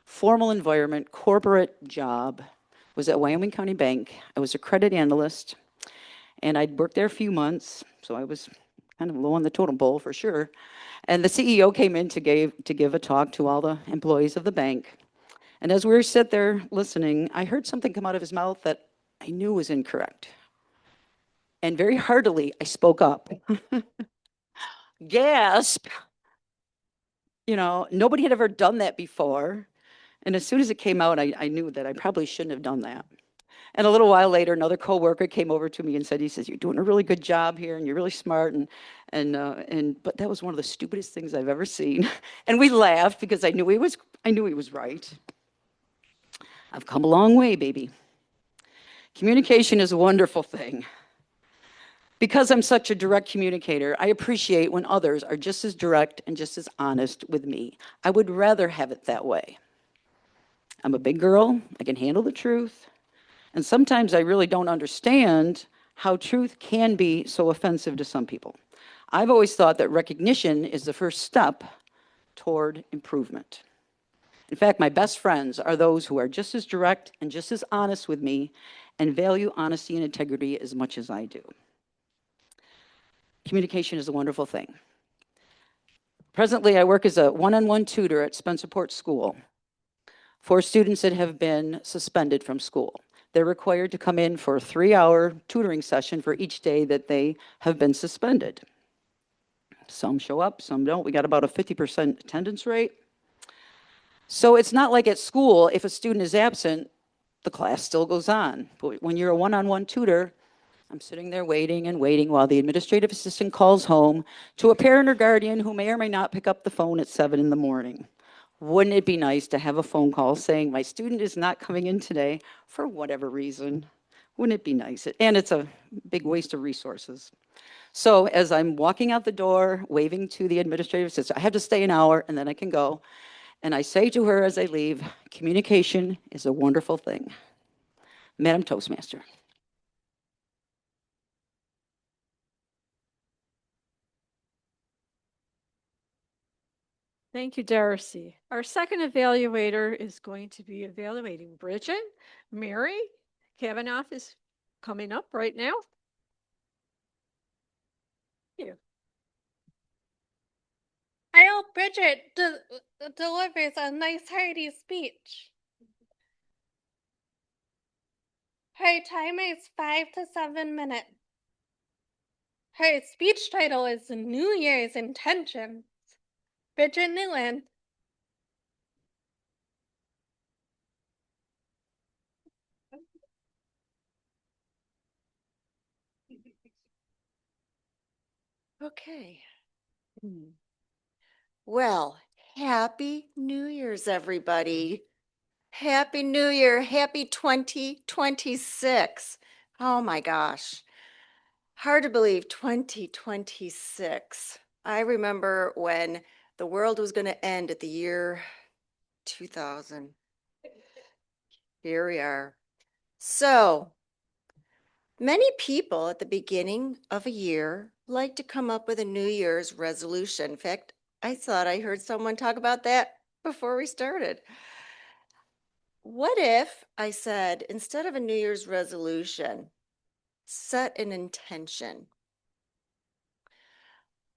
formal environment corporate job was at Wyoming County Bank. I was a credit analyst, and I'd worked there a few months, so I was kind of low on the totem pole for sure. And the CEO came in to give a talk to all the employees of the bank. And as we were sitting there listening, I heard something come out of his mouth that I knew was incorrect. And very heartily, I spoke up. Gasp! You know, nobody had ever done that before. And as soon as it came out, I knew that I probably shouldn't have done that. And a little while later, another coworker came over to me and said, he says, "You're doing a really good job here, and you're really smart." But that was one of the stupidest things I've ever seen. And we laughed because I knew he was right. I've come a long way, baby. Communication is a wonderful thing. Because I'm such a direct communicator, I appreciate when others are just as direct and just as honest with me. I would rather have it that way. I'm a big girl. I can handle the truth. And sometimes I really don't understand how truth can be so offensive to some people. I've always thought that recognition is the first step toward improvement. In fact, my best friends are those who are just as direct and just as honest with me and value honesty and integrity as much as I do. Communication is a wonderful thing. Presently, I work as a one-on-one tutor at Spencerport School for students that have been suspended from school. They're required to come in for a 3-hour tutoring session for each day that they have been suspended. Some show up, some don't. We got about a 50% attendance rate. So it's not like at school, if a student is absent, the class still goes on. But when you're a one-on-one tutor, I'm sitting there waiting and waiting while the administrative assistant calls home to a parent or guardian who may or may not pick up the phone at 7 in the morning. Wouldn't it be nice to have a phone call saying, "My student is not coming in today for whatever reason"? Wouldn't it be nice? And it's a big waste of resources. So as I'm walking out the door, waving to the administrative assistant, I have to stay an hour and then I can go. And I say to her as I leave, communication is a wonderful thing. Madam Toastmaster. Thank you, Darcy. Our second evaluator is going to be evaluating Bridget. Mary Kavanaugh is coming up right now. Here. I hope Bridget delivers a nice, hearty speech. Her timer is 5 to 7 minutes. Her speech title is New Year's Intentions. Bridget Newland. Okay. Well, Happy New Year's, everybody. Happy New Year. Happy 2026. Oh my gosh. Hard to believe 2026. I remember when the world was going to end at the year 2000. Here we are. So, many people at the beginning of a year like to come up with a New Year's resolution. In fact, I thought I heard someone talk about that before we started. What if I said, instead of a New Year's resolution, set an intention?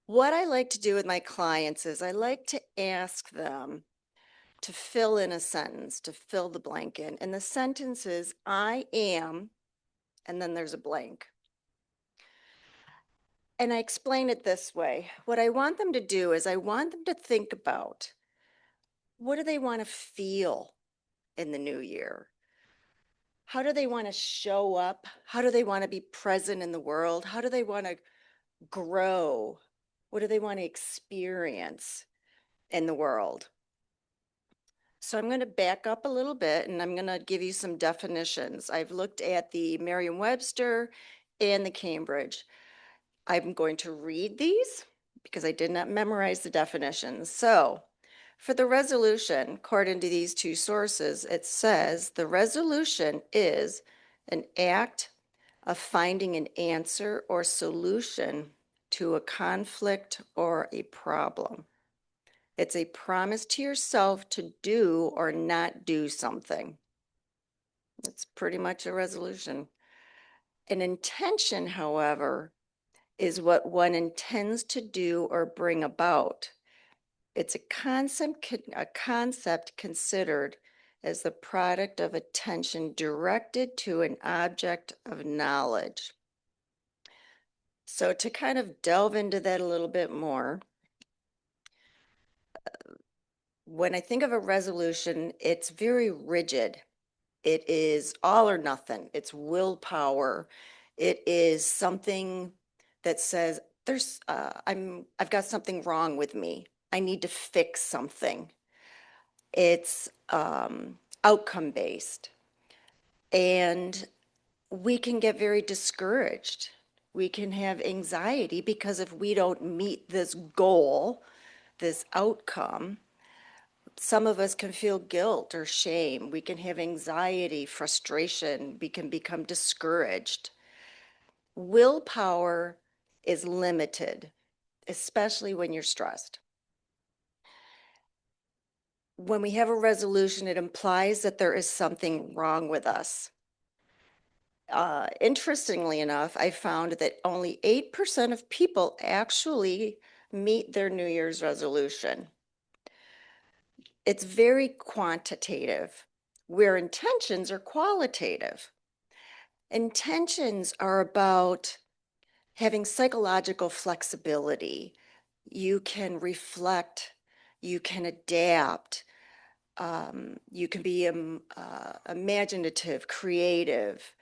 What I like to do with my clients is I like to ask them to fill in a sentence, to fill the blank in. And the sentence is, I am, and then there's a blank. And I explain it this way. What I want them to do is I want them to think about, what do they want to feel in the new year? How do they want to show up? How do they want to be present in the world? How do they want to grow? What do they want to experience in the world? So I'm going to back up a little bit and I'm going to give you some definitions. I've looked at the Merriam-Webster and the Cambridge. I'm going to read these because I did not memorize the definitions. So for the resolution, according to these two sources, it says the resolution is an act of finding an answer or solution to a conflict or a problem. It's a promise to yourself to do or not do something. It's pretty much a resolution. An intention, however, is what one intends to do or bring about. It's a concept considered as the product of attention directed to an object of knowledge. So to kind of delve into that a little bit more, When I think of a resolution, it's very rigid. It is all or nothing. It's willpower. It is something that says I've got something wrong with me. I need to fix something. It's outcome based. And we can get very discouraged. We can have anxiety because if we don't meet this goal, this outcome, some of us can feel guilt or shame. We can have anxiety, frustration. We can become discouraged. Willpower is limited, especially when you're stressed. When we have a resolution, it implies that there is something wrong with us. Interestingly enough, I found that only 8% of people actually meet their New Year's resolution. It's very quantitative, where intentions are qualitative. Intentions are about having psychological flexibility. You can reflect, you can adapt, you can be imaginative, creative.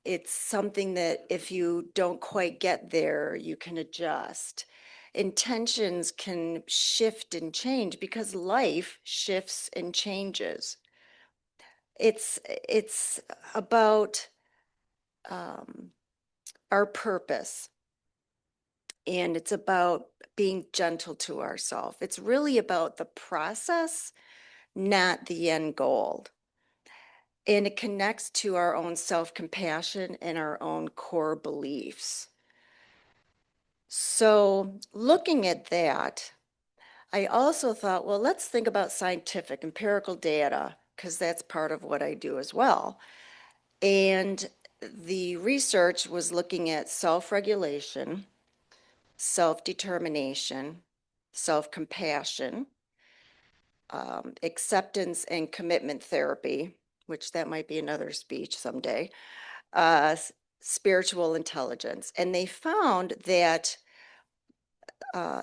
It's something that if you don't quite get there, you can adjust. Intentions can shift and change because life shifts and changes. It's about our purpose, and it's about being gentle to ourselves. It's really about the process, not the end goal. And it connects to our own self-compassion and our own core beliefs. So looking at that, I also thought, well, let's think about scientific, empirical data, because that's part of what I do as well. And the research was looking at self-regulation, self-determination, self-compassion, acceptance and commitment therapy, which that might be another speech someday, spiritual intelligence. And they found that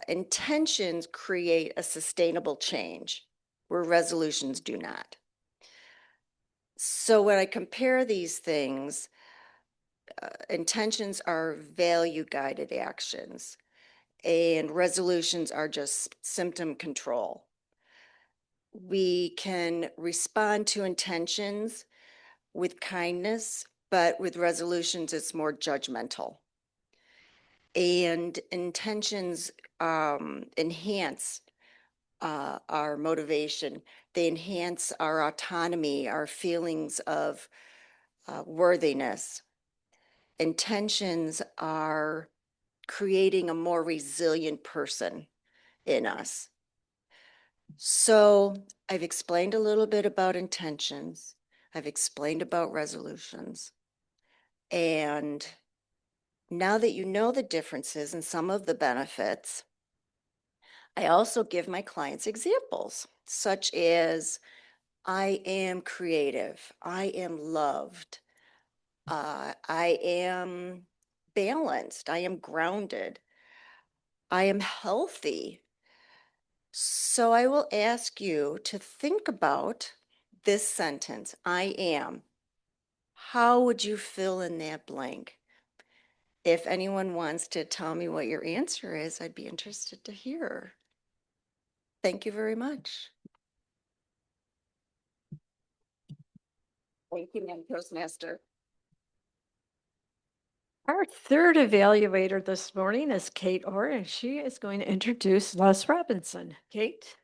intentions create a sustainable change where resolutions do not. So when I compare these things, intentions are value-guided actions and resolutions are just symptom control. We can respond to intentions with kindness, but with resolutions, it's more judgmental. And intentions enhance our motivation. They enhance our autonomy, our feelings of worthiness. Intentions are creating a more resilient person in us. So I've explained a little bit about intentions. I've explained about resolutions. And now that you know the differences and some of the benefits, I also give my clients examples, such as I am creative, I am loved, I am balanced, I am grounded, I am healthy. So I will ask you to think about this sentence, I am. How would you fill in that blank? If anyone wants to tell me what your answer is, I'd be interested to hear. Thank you very much. Thank you, Madam Toastmaster. Our third evaluator this morning is Kate Orr, and she is going to introduce Les Robinson. Kate?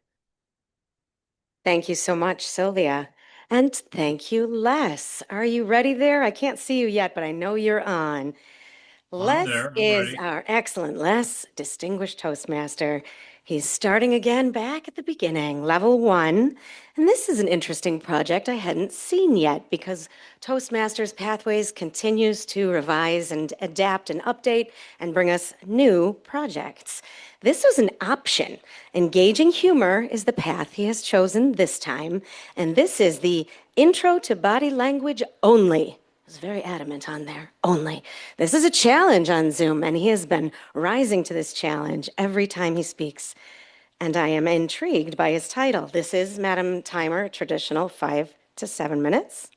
Thank you so much, Sylvia. And thank you, Les. Are you ready there? I can't see you yet, but I know you're on. Les is our excellent Les, distinguished Toastmaster. He's starting again back at the beginning, level 1. And this is an interesting project I hadn't seen yet because Toastmasters Pathways continues to revise and adapt and update and bring us new projects. This was an option. Engaging humor is the path he has chosen this time. And this is the Intro to Body Language Only. Was very adamant on there, only. This is a challenge on Zoom, and he has been rising to this challenge every time he speaks. and I am intrigued by his title. This is Madam Timer, traditional 5 to 7 minutes.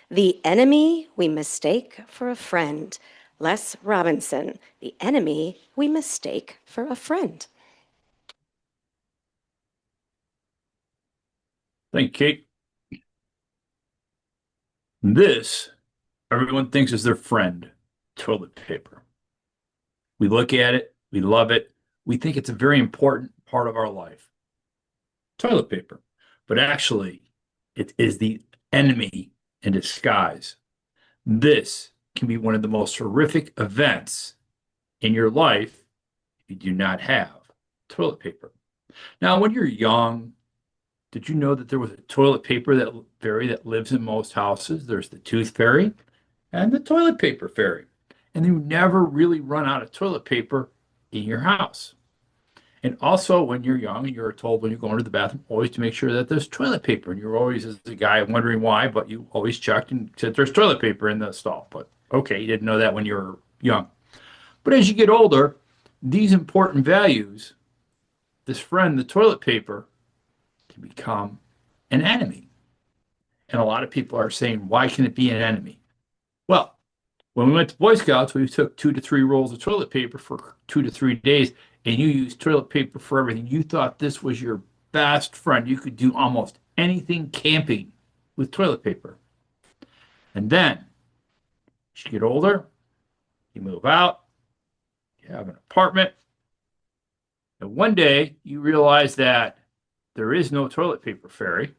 The Enemy We Mistake for a Friend. Les Robinson, The Enemy We Mistake for a Friend. Thank you, Kate. This, everyone thinks is their friend, toilet paper. We look at it, we love it, we think it's a very important part of our life. Toilet paper. But actually, it is the enemy in disguise. This can be one of the most horrific events in your life if you do not have toilet paper. Now, when you're young, did you know that there was a toilet paper fairy that lives in most houses? There's the tooth fairy and the toilet paper fairy. And you never really run out of toilet paper in your house. And also, when you're young and you're told when you go into the bathroom, always to make sure that there's toilet paper. And you're always, as a guy, wondering why, but you always checked and said there's toilet paper in the stall. But okay, you didn't know that when you were young. But as you get older, these important values, this friend, the toilet paper, can become an enemy. And a lot of people are saying, why can it be an enemy? Well, when we went to Boy Scouts, we took 2 to 3 rolls of toilet paper for 2 to 3 days, and you used toilet paper for everything. You thought this was your best friend. You could do almost anything camping with toilet paper. And then, as you get older, you move out, you have an apartment, and one day you realize that there is no toilet paper fairy,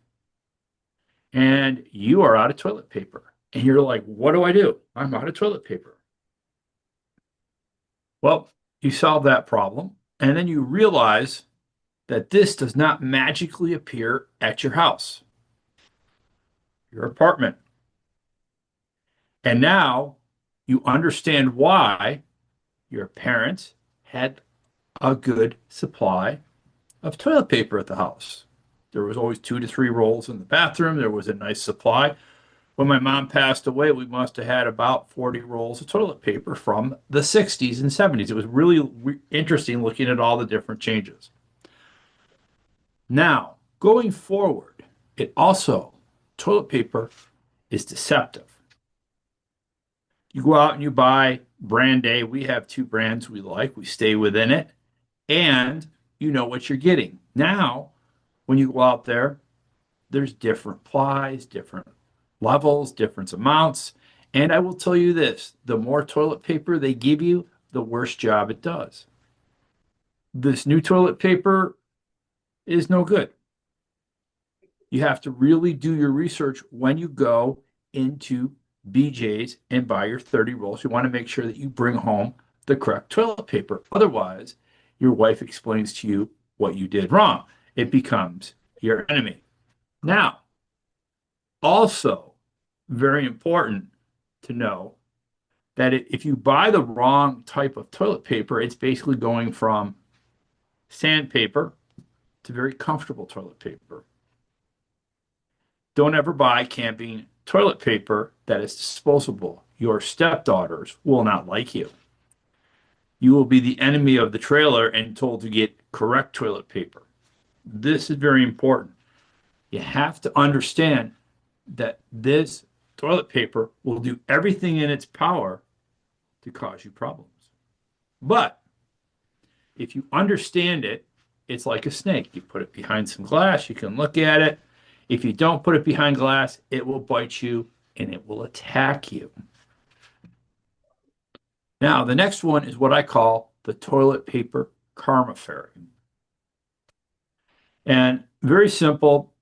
and you are out of toilet paper. And you're like, what do I do? I'm out of toilet paper. Well, you solve that problem, and then you realize that this does not magically appear at your house, your apartment. And now you understand why your parents had a good supply of toilet paper at the house. There was always 2 to 3 rolls in the bathroom. There was a nice supply. When my mom passed away, we must have had about 40 rolls of toilet paper from the 60s and 70s. It was really interesting looking at all the different changes. Now, going forward, toilet paper is deceptive. You go out and you buy brand A. We have 2 brands we like. We stay within it. And you know what you're getting. Now, when you go out there, there's different plies, different levels, different amounts. And I will tell you this, the more toilet paper they give you, the worse job it does. This new toilet paper is no good. You have to really do your research when you go into BJ's and buy your 30 rolls. You want to make sure that you bring home the correct toilet paper. Otherwise, your wife explains to you what you did wrong. It becomes your enemy. Now, also, very important to know that if you buy the wrong type of toilet paper, it's basically going from sandpaper to very comfortable toilet paper. Don't ever buy camping toilet paper that is disposable. Your stepdaughters will not like you. You will be the enemy of the trailer and told to get correct toilet paper. This is very important. You have to understand that this toilet paper will do everything in its power to cause you problems. But if you understand it, it's like a snake. You put it behind some glass, you can look at it. If you don't put it behind glass, it will bite you and it will attack you. Now, the next one is what I call the toilet paper karma fairy. And very simple.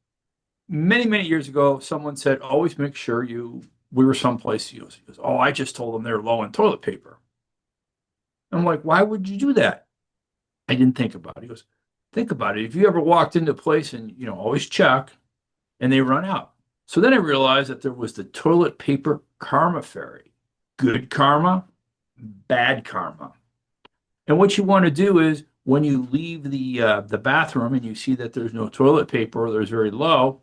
Many, many years ago, someone said, always make sure we were someplace. He goes, oh, I just told them they're low on toilet paper. I'm like, why would you do that? I didn't think about it. He goes, think about it. If you ever walked into a place and, always check and they run out. So then I realized that there was the toilet paper karma fairy. Good karma, bad karma. And what you want to do is when you leave the bathroom and you see that there's no toilet paper or there's very low,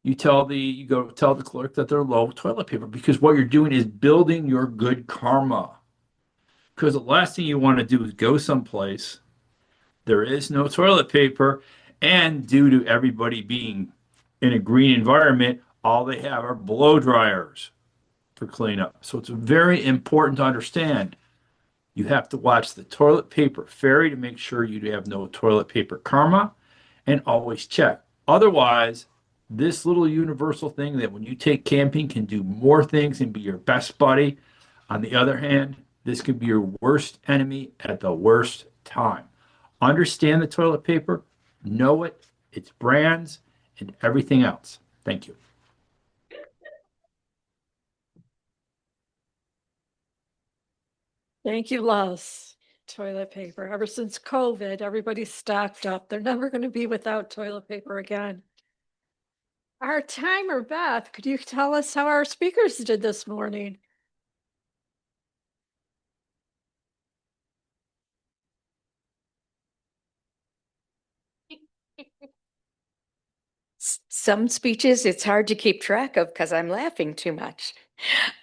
you go tell the clerk that they're low toilet paper, because what you're doing is building your good karma. Because the last thing you want to do is go someplace there is no toilet paper. And due to everybody being in a green environment, all they have are blow dryers for cleanup. So it's very important to understand you have to watch the toilet paper fairy to make sure you have no toilet paper karma and always check. Otherwise, this little universal thing that when you take camping can do more things and be your best buddy. On the other hand, this could be your worst enemy at the worst time. Understand the toilet paper, know it, its brands, and everything else. Thank you. Thank you, Les. Toilet paper. Ever since COVID, everybody's stocked up. They're never going to be without toilet paper again. Our timer, Beth, could you tell us how our speakers did this morning? Some speeches it's hard to keep track of because I'm laughing too much.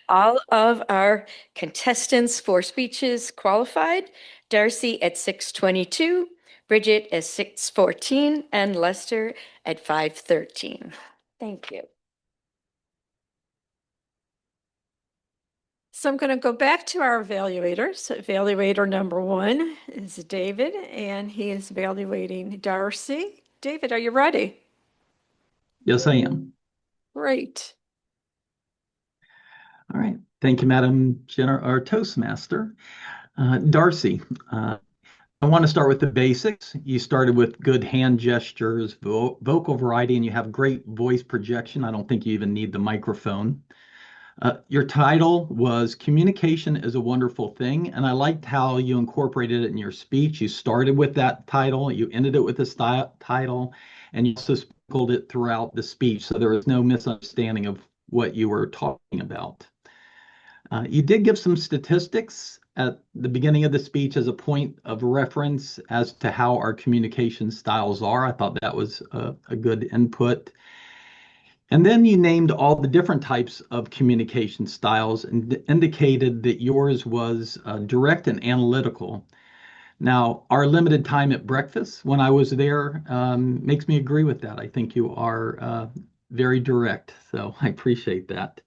All of our contestants for speeches qualified. Darcy at 6:22, Bridget at 6:14, and Lester at 5:13. Thank you. So I'm going to go back to our evaluators. Evaluator number 1 is David, and he is evaluating Darcy. David, are you ready? Yes, I am. Great. All right. Thank you, Madam our Toastmaster. Darcy, I want to start with the basics. You started with good hand gestures, vocal variety, and you have great voice projection. I don't think you even need the microphone. Your title was Communication is a Wonderful Thing, and I liked how you incorporated it in your speech. You started with that title, you ended it with the title, and you also sprinkled it throughout the speech, so there was no misunderstanding of what you were talking about. You did give some statistics at the beginning of the speech as a point of reference as to how our communication styles are. I thought that was a good input. And then you named all the different types of communication styles and indicated that yours was direct and analytical. Now, our limited time at breakfast when I was there makes me agree with that. I think you are very direct, so I appreciate that.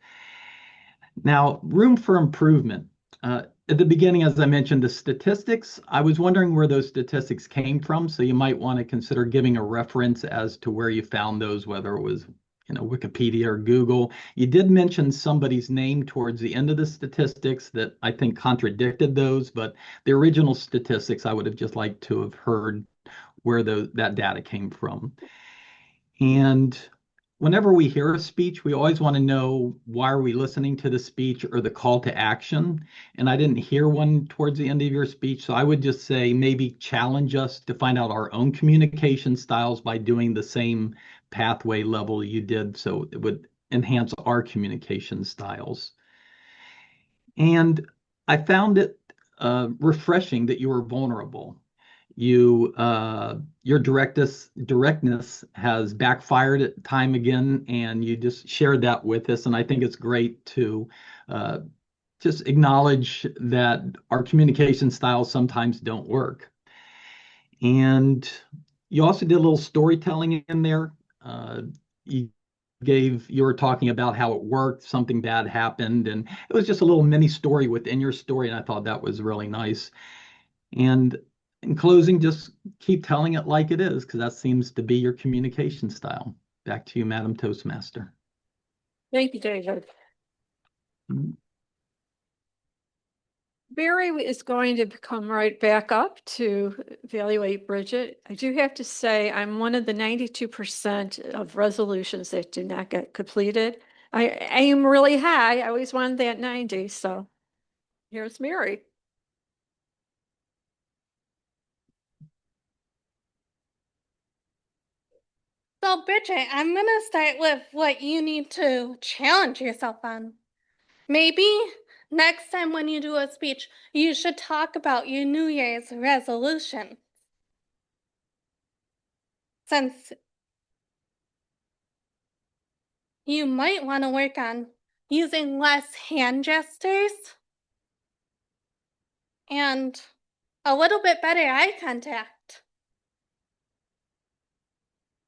Now, room for improvement. At the beginning, as I mentioned, the statistics, I was wondering where those statistics came from. So you might want to consider giving a reference as to where you found those, whether it was Wikipedia or Google. You did mention somebody's name towards the end of the statistics that I think contradicted those, but the original statistics, I would have just liked to have heard where that data came from. And whenever we hear a speech, we always want to know why are we listening to the speech or the call to action. And I didn't hear one towards the end of your speech. So I would just say maybe challenge us to find out our own communication styles by doing the same pathway level you did. So it would enhance our communication styles. And I found it refreshing that you were vulnerable. Your directness has backfired at time again, and you just shared that with us. And I think it's great to just acknowledge that our communication styles sometimes don't work. And you also did a little storytelling in there. You were talking about how it worked, something bad happened, and it was just a little mini story within your story, and I thought that was really nice. And in closing, just keep telling it like it is, because that seems to be your communication style. Back to you, Madam Toastmaster. Thank you, David. Barry is going to come right back up to evaluate Bridget. I do have to say I'm one of the 92% of resolutions that do not get completed. I aim really high. I always wanted that 90. So here's Mary. So, Bridget, I'm going to start with what you need to challenge yourself on. Maybe next time when you do a speech, you should talk about your New Year's resolution. Since you might want to work on using less hand gestures and a little bit better eye contact.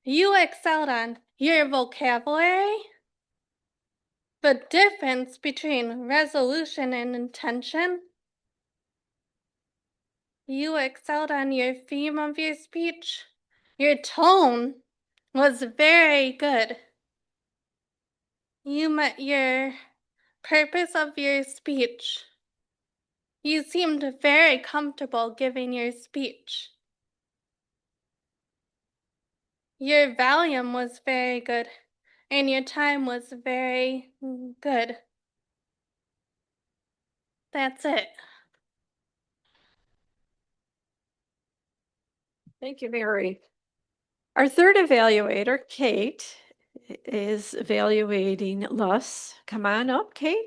You excelled on your vocabulary, the difference between resolution and intention. You excelled on your theme of your speech. Your tone was very good. You met your purpose of your speech. You seemed very comfortable giving your speech. Your volume was very good, and your time was very good. That's it. Thank you, Mary. Our third evaluator, Kate, is evaluating Les. Come on up, Kate.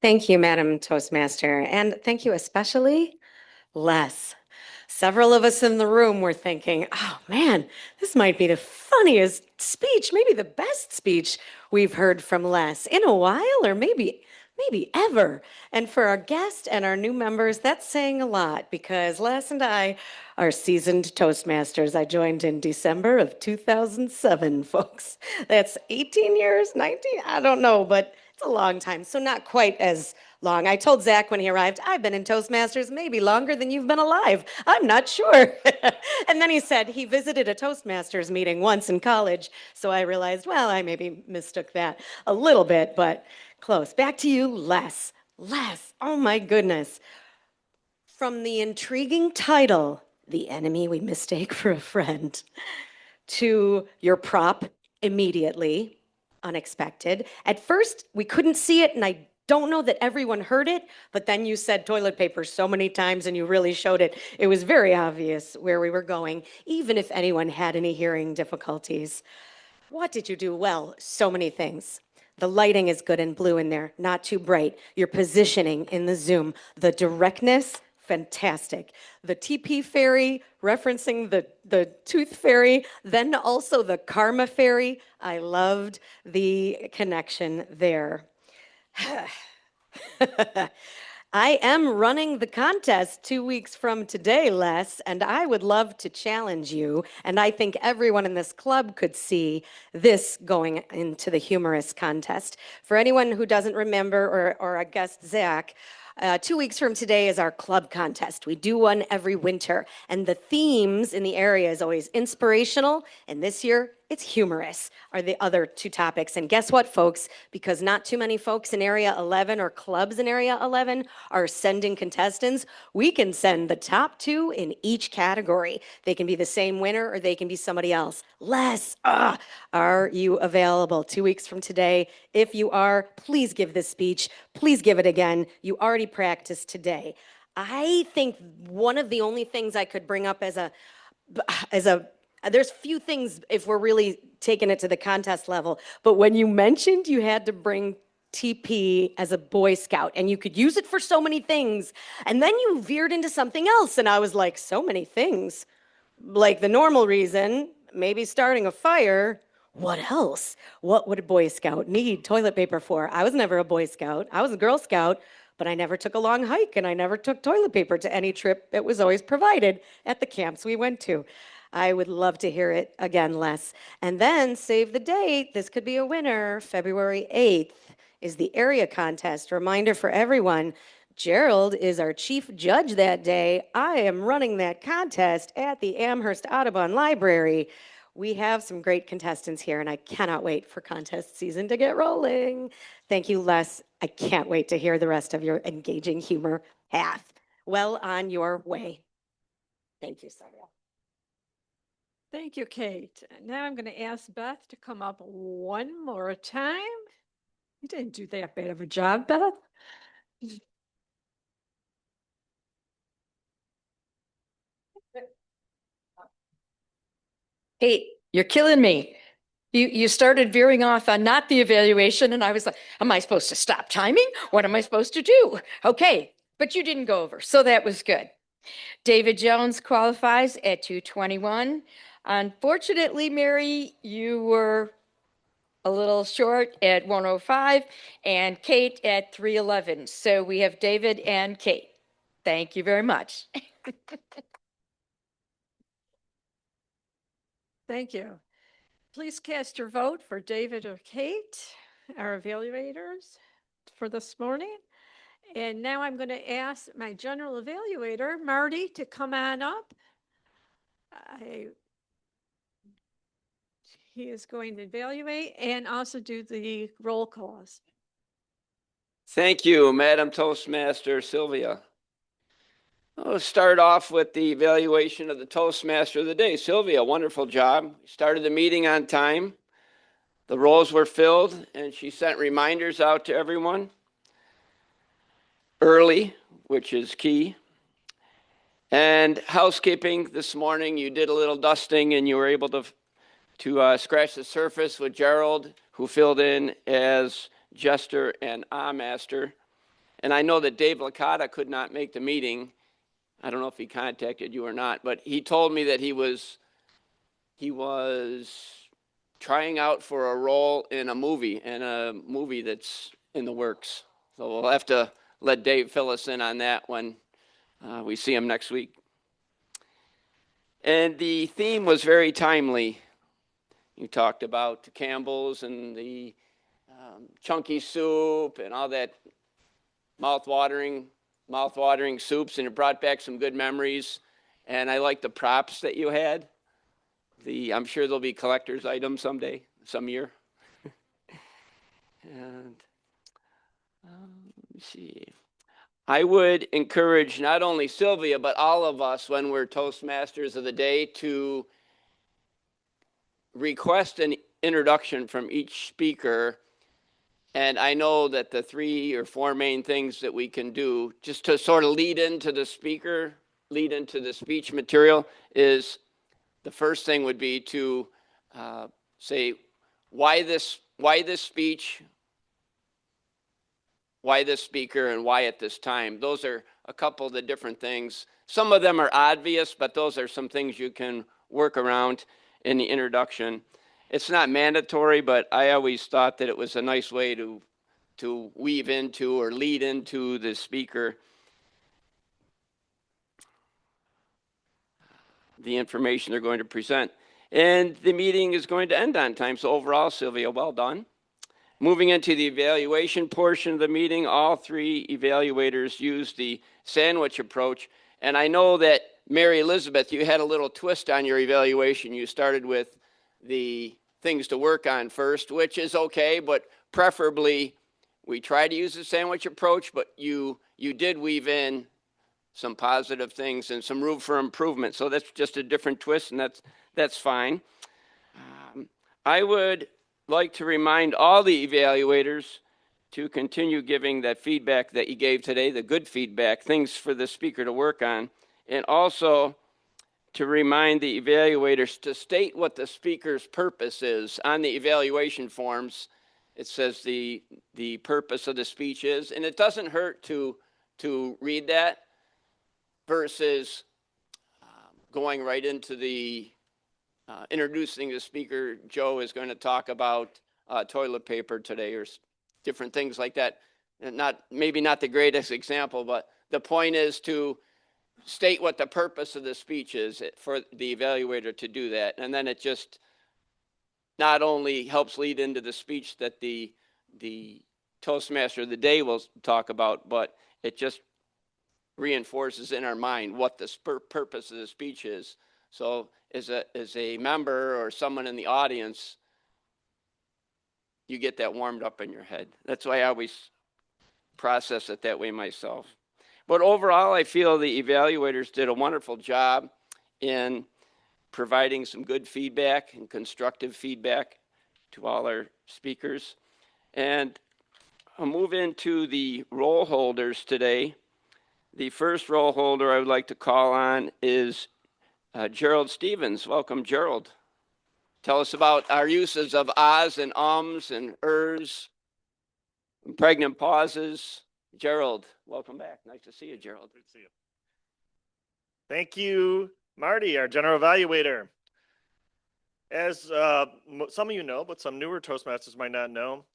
Thank you, Madam Toastmaster, and thank you especially, Les. Several of us in the room were thinking, oh man, this might be the funniest speech, maybe the best speech we've heard from Les in a while, or maybe ever. And for our guest and our new members, that's saying a lot because Les and I are seasoned Toastmasters. I joined in December of 2007, folks. That's 18 years, 19, I don't know, but it's a long time. So not quite as long. I told Zach when he arrived, I've been in Toastmasters maybe longer than you've been alive. I'm not sure. And then he said he visited a Toastmasters meeting once in college. So I realized, well, I maybe mistook that a little bit, but close. Back to you, Les. Les, oh my goodness. From the intriguing title, The Enemy We Mistake for a Friend, to your prop, immediately, unexpected. At first, we couldn't see it, and I don't know that everyone heard it, but then you said toilet paper so many times and you really showed it. It was very obvious where we were going, even if anyone had any hearing difficulties. What did you do well? So many things. The lighting is good and blue in there, not too bright. Your positioning in the zoom, the directness, fantastic. The TP fairy, referencing the tooth fairy, then also the karma fairy. I loved the connection there. I am running the contest 2 weeks from today, Les, and I would love to challenge you. And I think everyone in this club could see this going into the humorous contest. For anyone who doesn't remember, or I guess Zach, 2 weeks from today is our club contest. We do one every winter, and the themes in the area is always inspirational, and this year it's humorous are the other two topics. And guess what, folks? Because not too many folks in Area 11 or clubs in Area 11 are sending contestants, we can send the top two in each category. They can be the same winner or they can be somebody else. Les, are you available 2 weeks from today? If you are, please give this speech. Please give it again. You already practiced today. I think one of the only things I could bring up as a there's few things if we're really taking it to the contest level, but when you mentioned you had to bring TP as a Boy Scout and you could use it for so many things, and then you veered into something else, and I was like, so many things? Like the normal reason, maybe starting a fire. What else? What would a Boy Scout need toilet paper for? I was never a Boy Scout. I was a Girl Scout, but I never took a long hike and I never took toilet paper to any trip. It was always provided at the camps we went to. I would love to hear it again, Les. And then save the date. This could be a winner. February 8th is the area contest. Reminder for everyone, Gerald is our chief judge that day. I am running that contest at the Amherst Audubon Library. We have some great contestants here, and I cannot wait for contest season to get rolling. Thank you, Les. I can't wait to hear the rest of your engaging humor path. Well on your way. Thank you, Sarah. Thank you, Kate. Now I'm going to ask Beth to come up one more time. You didn't do that bad of a job, Beth. Kate, you're killing me. You started veering off on not the evaluation, and I was like, am I supposed to stop timing? What am I supposed to do? Okay, but you didn't go over, so that was good. David Jones qualifies at 221. Unfortunately, Mary, you were a little short at 105, and Kate at 311. So we have David and Kate. Thank you very much. Thank you. Please cast your vote for David or Kate, our evaluators for this morning. And now I'm going to ask my general evaluator, Marty, to come on up. He is going to evaluate and also do the roll calls. Thank you, Madam Toastmaster Sylvia. I'll start off with the evaluation of the Toastmaster of the day. Sylvia, wonderful job. Started the meeting on time. The roles were filled, and she sent reminders out to everyone early, which is key. And housekeeping this morning, you did a little dusting, and you were able to scratch the surface with Gerald, who filled in as jester and master. And I know that Dave Licata could not make the meeting. I don't know if he contacted you or not, but he told me that he was trying out for a role in a movie that's in the works. So we'll have to let Dave fill us in on that when we see him next week. And the theme was very timely. You talked about the Campbell's and the chunky soup and all that mouth-watering soups, and it brought back some good memories. And I like the props that you had. I'm sure there'll be collector's items someday, some year. And let me see. I would encourage not only Sylvia, but all of us when we're Toastmasters of the day to request an introduction from each speaker. And I know that the 3 or 4 main things that we can do just to sort of lead into the speech material is the first thing would be to say why this speech, why this speaker, and why at this time. Those are a couple of the different things. Some of them are obvious, but those are some things you can work around in the introduction. It's not mandatory, but I always thought that it was a nice way to weave into or lead into the speaker the information they're going to present. And the meeting is going to end on time. So overall, Sylvia, well done. Moving into the evaluation portion of the meeting, all 3 evaluators used the sandwich approach. And I know that, Mary Elizabeth, you had a little twist on your evaluation. You started with the things to work on first, which is okay, but preferably we try to use the sandwich approach, but you did weave in some positive things and some room for improvement. So that's just a different twist, and that's fine. I would like to remind all the evaluators to continue giving that feedback that you gave today, the good feedback, things for the speaker to work on, and also to remind the evaluators to state what the speaker's purpose is. On the evaluation forms, it says the purpose of the speech is, and it doesn't hurt to read that versus going right into the introducing the speaker. Joe is going to talk about toilet paper today or different things like that. And maybe not the greatest example, but the point is to state what the purpose of the speech is for the evaluator to do that. And then it just not only helps lead into the speech that the Toastmaster of the day will talk about, but it just reinforces in our mind what the purpose of the speech is. So as a member or someone in the audience, you get that warmed up in your head. That's why I always process it that way myself. But overall, I feel the evaluators did a wonderful job in providing some good feedback and constructive feedback to all our speakers. And I'll move into the roll holders today. The first roll holder I would like to call on is Gerald Stevens. Welcome, Gerald. Tell us about our uses of ahs and ums and ers, and pregnant pauses. Gerald, welcome back. Nice to see you, Gerald. Good to see you. Thank you, Marty, our general evaluator. As some of you know, but some newer Toastmasters might not know,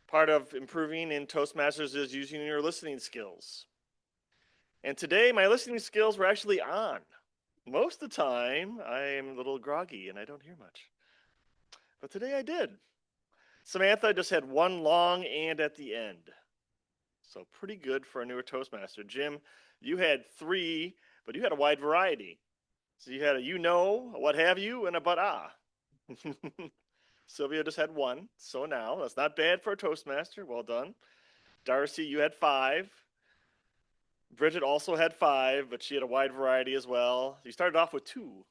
part of improving in Toastmasters is using your listening skills. And today, my listening skills were actually on. most of the time I'm a little groggy and I don't hear much. But today I did. Samantha just had one long and at the end. So pretty good for a newer Toastmaster. Jim, you had 3, but you had a wide variety. So you had a a what have you, and a but ah. Sylvia just had 1. So now, that's not bad for a Toastmaster. Well done. Darcy, you had 5. Bridget also had 5, but she had a wide variety as well. You started off with 2.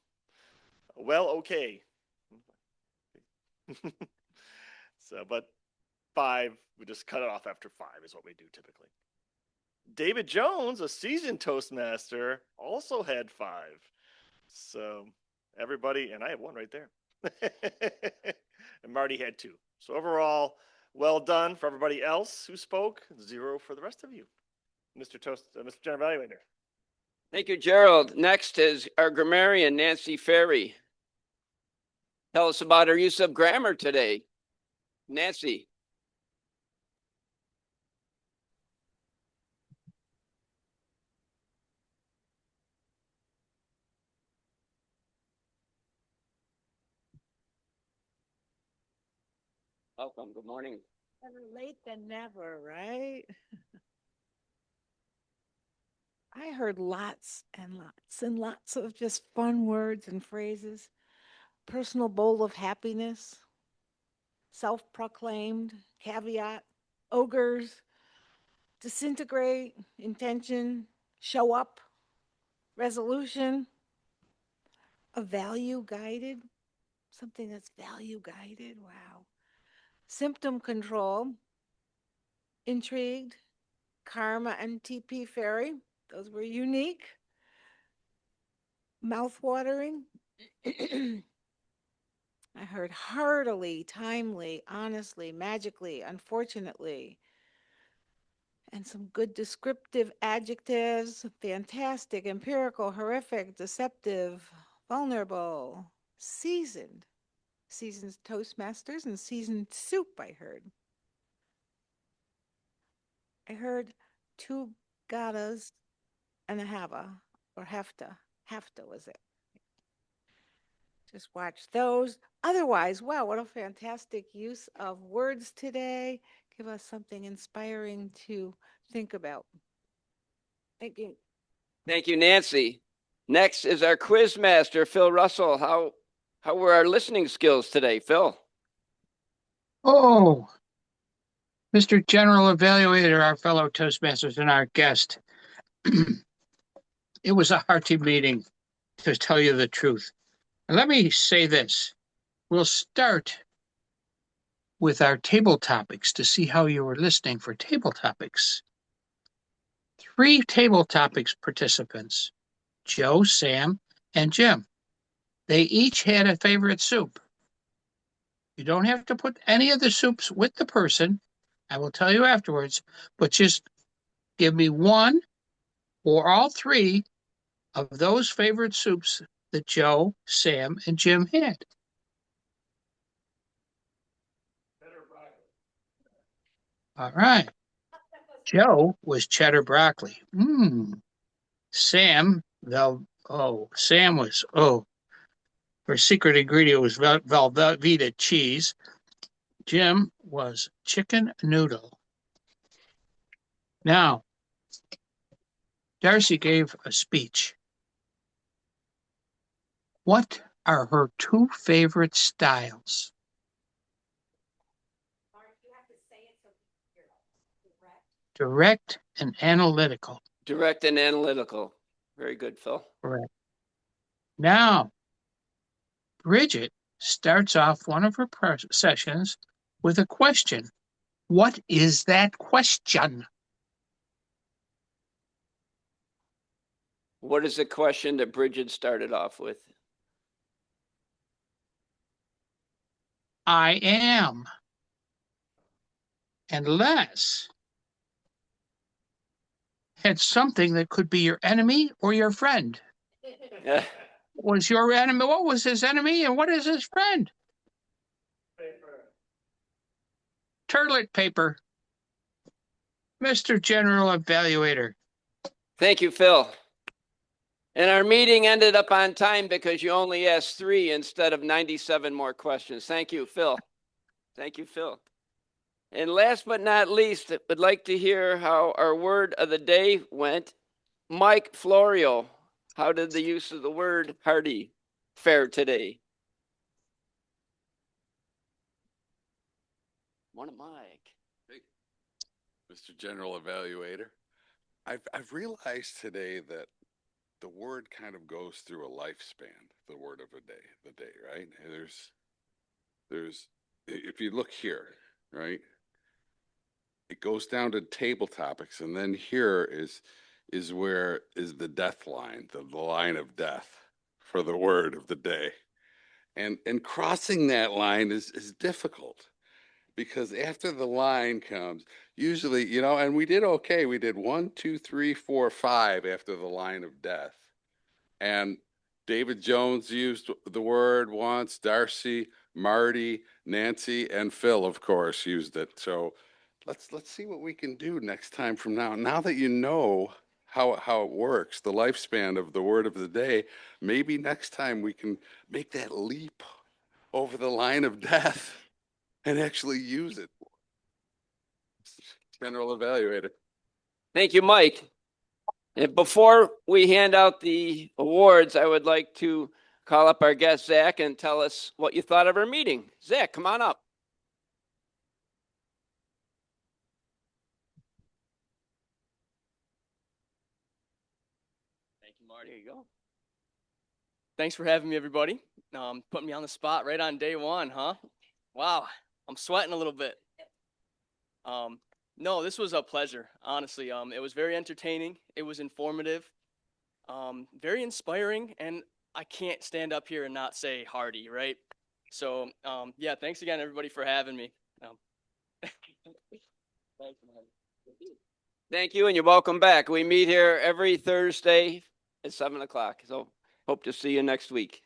Well, okay. So, but 5, we just cut it off after 5 is what we do typically. David Jones, a seasoned Toastmaster, also had 5. So everybody, and I have 1 right there. And Marty had 2. So overall, well done for everybody else who spoke. 0 for the rest of you. Mr. General Evaluator. Thank you, Gerald. Next is our grammarian, Nancy Ferry. Tell us about her use of grammar today. Nancy. Welcome. Good morning. Better late than never, right? I heard lots and lots and lots of just fun words and phrases. Personal bowl of happiness, self-proclaimed, caveat, ogres, disintegrate, intention, show up, resolution, a value guided, something that's value guided. Wow. Symptom control, intrigued, karma, and TP fairy. Those were unique. Mouth-watering. I heard heartily, timely, honestly, magically, unfortunately, and some good descriptive adjectives: fantastic, empirical, horrific, deceptive, vulnerable, seasoned. Seasoned Toastmasters and seasoned soup, I heard. I heard 2 gottas and a hava, or hefta. Hefta was it. Just watch those. Otherwise, wow, what a fantastic use of words today. Give us something inspiring to think about. Thank you. Thank you, Nancy. Next is our quiz master, Phil Russell. How were our listening skills today, Phil? Oh, Mr. General Evaluator, our fellow Toastmasters, and our guest. It was a hearty meeting, to tell you the truth. And let me say this. We'll start with our table topics to see how you were listening for table topics. 3 table topics participants, Joe, Sam, and Jim. They each had a favorite soup. You don't have to put any of the soups with the person. I will tell you afterwards, but just give me 1 or all 3 of those favorite soups that Joe, Sam, and Jim had. All right. Joe was cheddar broccoli. Sam, her secret ingredient was Velveeta cheese. Jim was chicken noodle. Now, Darcy gave a speech. What are her 2 favorite styles? Direct and analytical. Direct and analytical. Very good, Phil. Correct. Now, Bridget starts off one of her sessions with a question. What is that question? What is the question that Bridget started off with? I am. Unless had something that could be your enemy or your friend. Was your enemy? What was his enemy and what is his friend? Toilet paper. Mr. General Evaluator. Thank you, Phil. And our meeting ended up on time because you only asked 3 instead of 97 more questions. Thank you, Phil. Thank you, Phil. And last but not least, I would like to hear how our word of the day went. Mike Florio, how did the use of the word hearty fare today? One Mike. Hey, Mr. General Evaluator, I've realized today that the word kind of goes through a lifespan, the word of the day, right? And there's, if you look here, right, it goes down to table topics, and then here is where is the death line, the line of death for the word of the day. And crossing that line is difficult because after the line comes, usually, you know, and we did okay. We did 1, 2, 3, 4, 5 after the line of death. And David Jones used the word once, Darcy, Marty, Nancy, and Phil, of course, used it. So let's see what we can do next time from now. Now that you know how it works, the lifespan of the word of the day, maybe next time we can make that leap over the line of death and actually use it. General Evaluator. Thank you, Mike. And before we hand out the awards, I would like to call up our guest, Zach, and tell us what you thought of our meeting. Zach, come on up. Thank you, Marty. There you go. Thanks for having me, everybody. Putting me on the spot right on day one, huh? Wow, I'm sweating a little bit. No, this was a pleasure, honestly. It was very entertaining. It was informative, very inspiring, and I can't stand up here and not say hearty, right? So, yeah, thanks again, everybody, for having me. Thank you, and you're welcome back. We meet here every Thursday at 7 o'clock, so hope to see you next week.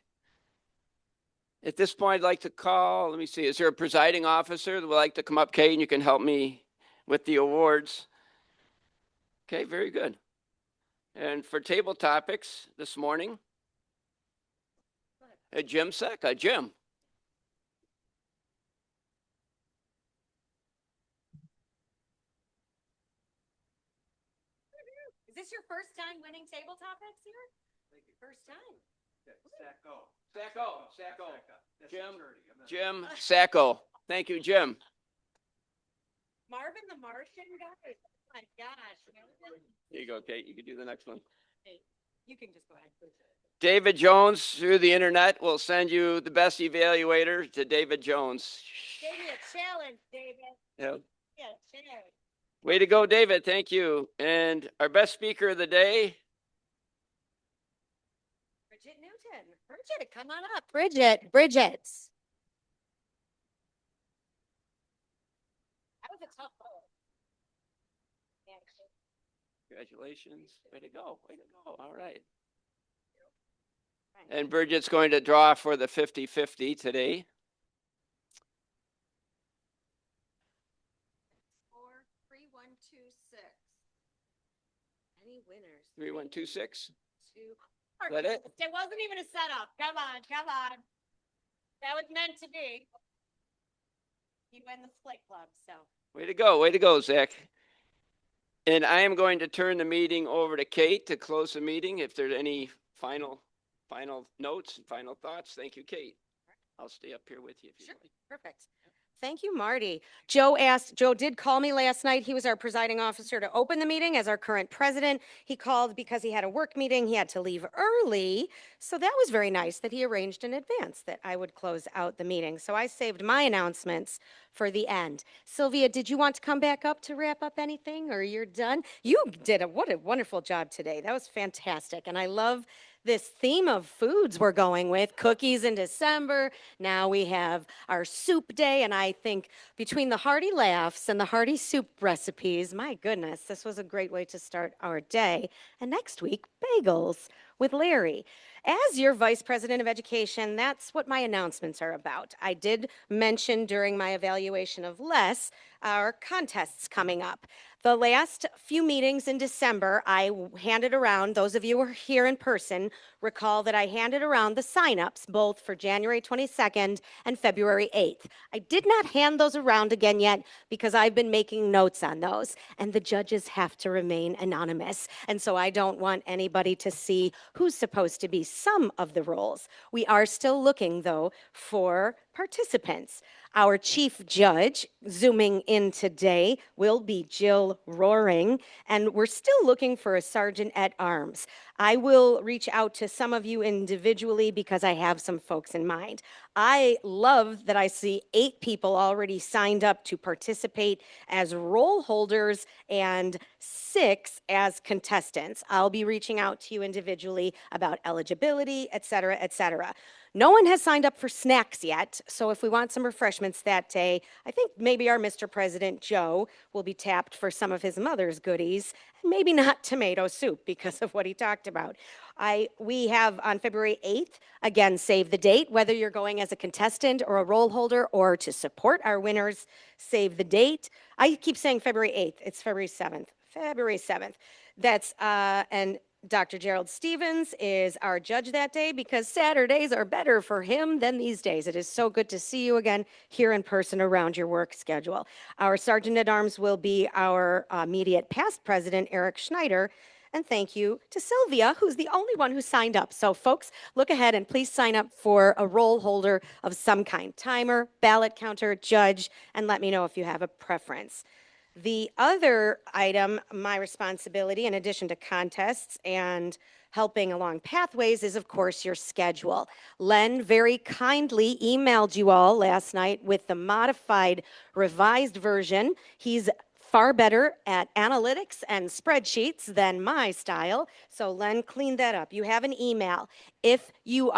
At this point, I'd like to call, let me see, is there a presiding officer that would like to come up? Kate, and you can help me with the awards. Okay, very good. And for table topics this morning, Jim Secca. Jim. Is this your first time winning table topics here? First time. Sacco. Jim Sacco. Thank you, Jim. Marvin the Martian guy. Oh my gosh. Here you go, Kate. You can do the next one. Hey, you can just go ahead. David Jones through the internet will send you the best evaluator to David Jones. Gave me a challenge, David. Yeah. Yeah, challenge. Way to go, David. Thank you. And our best speaker of the day. Bridget Newton. Bridget, come on up. Bridget. That was a tough one. Congratulations. Way to go. All right. And Bridget's going to draw for the 50-50 today. 3126. Any winners? 3126. Is that it? It wasn't even a setup. Come on. That was meant to be. You win the split club, so. Way to go, Zach. And I am going to turn the meeting over to Kate to close the meeting. If there's any final notes and final thoughts, thank you, Kate. I'll stay up here with you if you like. Perfect. Thank you, Marty. Joe did call me last night. He was our presiding officer to open the meeting as our current president. He called because he had a work meeting. He had to leave early. So that was very nice that he arranged in advance that I would close out the meeting. So I saved my announcements for the end. Sylvia, did you want to come back up to wrap up anything, or you're done? You did what a wonderful job today. That was fantastic. And I love this theme of foods we're going with, cookies in December. Now we have our soup day, and I think between the hearty laughs and the hearty soup recipes, my goodness, this was a great way to start our day. And next week, bagels with Larry. As your Vice President of Education, that's what my announcements are about. I did mention during my evaluation of Les our contests coming up. The last few meetings in December, I handed around, those of you who are here in person, recall that I handed around the signups both for January 22nd and February 8th. I did not hand those around again yet because I've been making notes on those, and the judges have to remain anonymous. And so I don't want anybody to see who's supposed to be some of the roles. We are still looking, though, for participants. Our chief judge, zooming in today, will be Jill Roaring, and we're still looking for a sergeant at arms. I will reach out to some of you individually because I have some folks in mind. I love that I see 8 people already signed up to participate as roll holders and 6 as contestants. I'll be reaching out to you individually about eligibility, et cetera, et cetera. No one has signed up for snacks yet, so if we want some refreshments that day, I think maybe our Mr. President Joe will be tapped for some of his mother's goodies, and maybe not tomato soup because of what he talked about. We have on February 8th, again, save the date, whether you're going as a contestant or a roll holder or to support our winners, save the date. I keep saying February 8th, it's February 7th. February 7th. And Dr. Gerald Stevens is our judge that day because Saturdays are better for him than these days. It is so good to see you again here in person around your work schedule. Our Sergeant at Arms will be our immediate past president, Eric Schneider. And thank you to Sylvia, who's the only one who signed up. So folks, look ahead and please sign up for a roll holder of some kind, timer, ballot counter, judge, and let me know if you have a preference. The other item, my responsibility, in addition to contests and helping along pathways, is of course your schedule. Len very kindly emailed you all last night with the modified, revised version. He's far better at analytics and spreadsheets than my style. So Len cleaned that up. You have an email. If you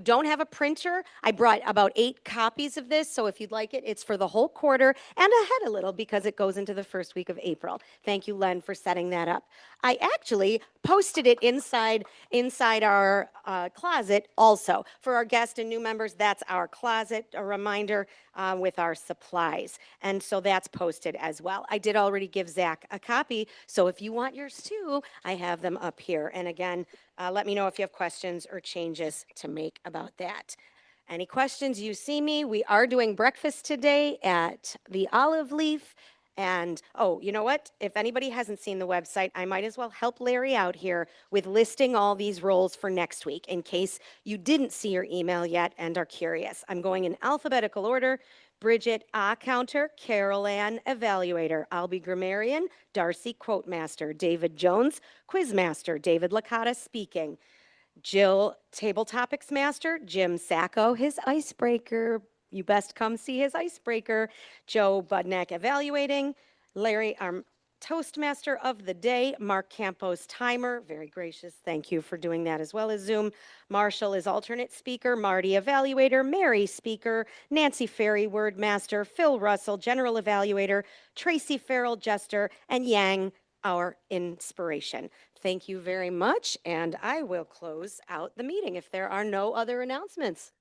don't have a printer, I brought about 8 copies of this. So if you'd like it, it's for the whole quarter and ahead a little because it goes into the first week of April. Thank you, Len, for setting that up. I actually posted it inside our closet also. For our guests and new members, that's our closet, a reminder with our supplies. And so that's posted as well. I did already give Zach a copy. So if you want yours too, I have them up here. And again, let me know if you have questions or changes to make about that. Any questions, you see me. We are doing breakfast today at the Olive Leaf. And, oh, you know what? If anybody hasn't seen the website, I might as well help Larry out here with listing all these roles for next week in case you didn't see your email yet and are curious. I'm going in alphabetical order. Bridget, counter. Carol Ann, evaluator. I'll be grammarian. Darcy, quote master. David Jones, quiz master. David Licata, speaking. Jill, table topics master. Jim Sacco, his icebreaker. You best come see his icebreaker. Joe Budnick, evaluating. Larry, Toastmaster of the day. Mark Campos, timer. Very gracious. Thank you for doing that as well as Zoom. Marshall is alternate speaker. Marty, evaluator. Mary, speaker. Nancy Ferry, word master. Phil Russell, general evaluator. Tracy Farrell, jester. And Yang, our inspiration. Thank you very much, and I will close out the meeting if there are no other announcements.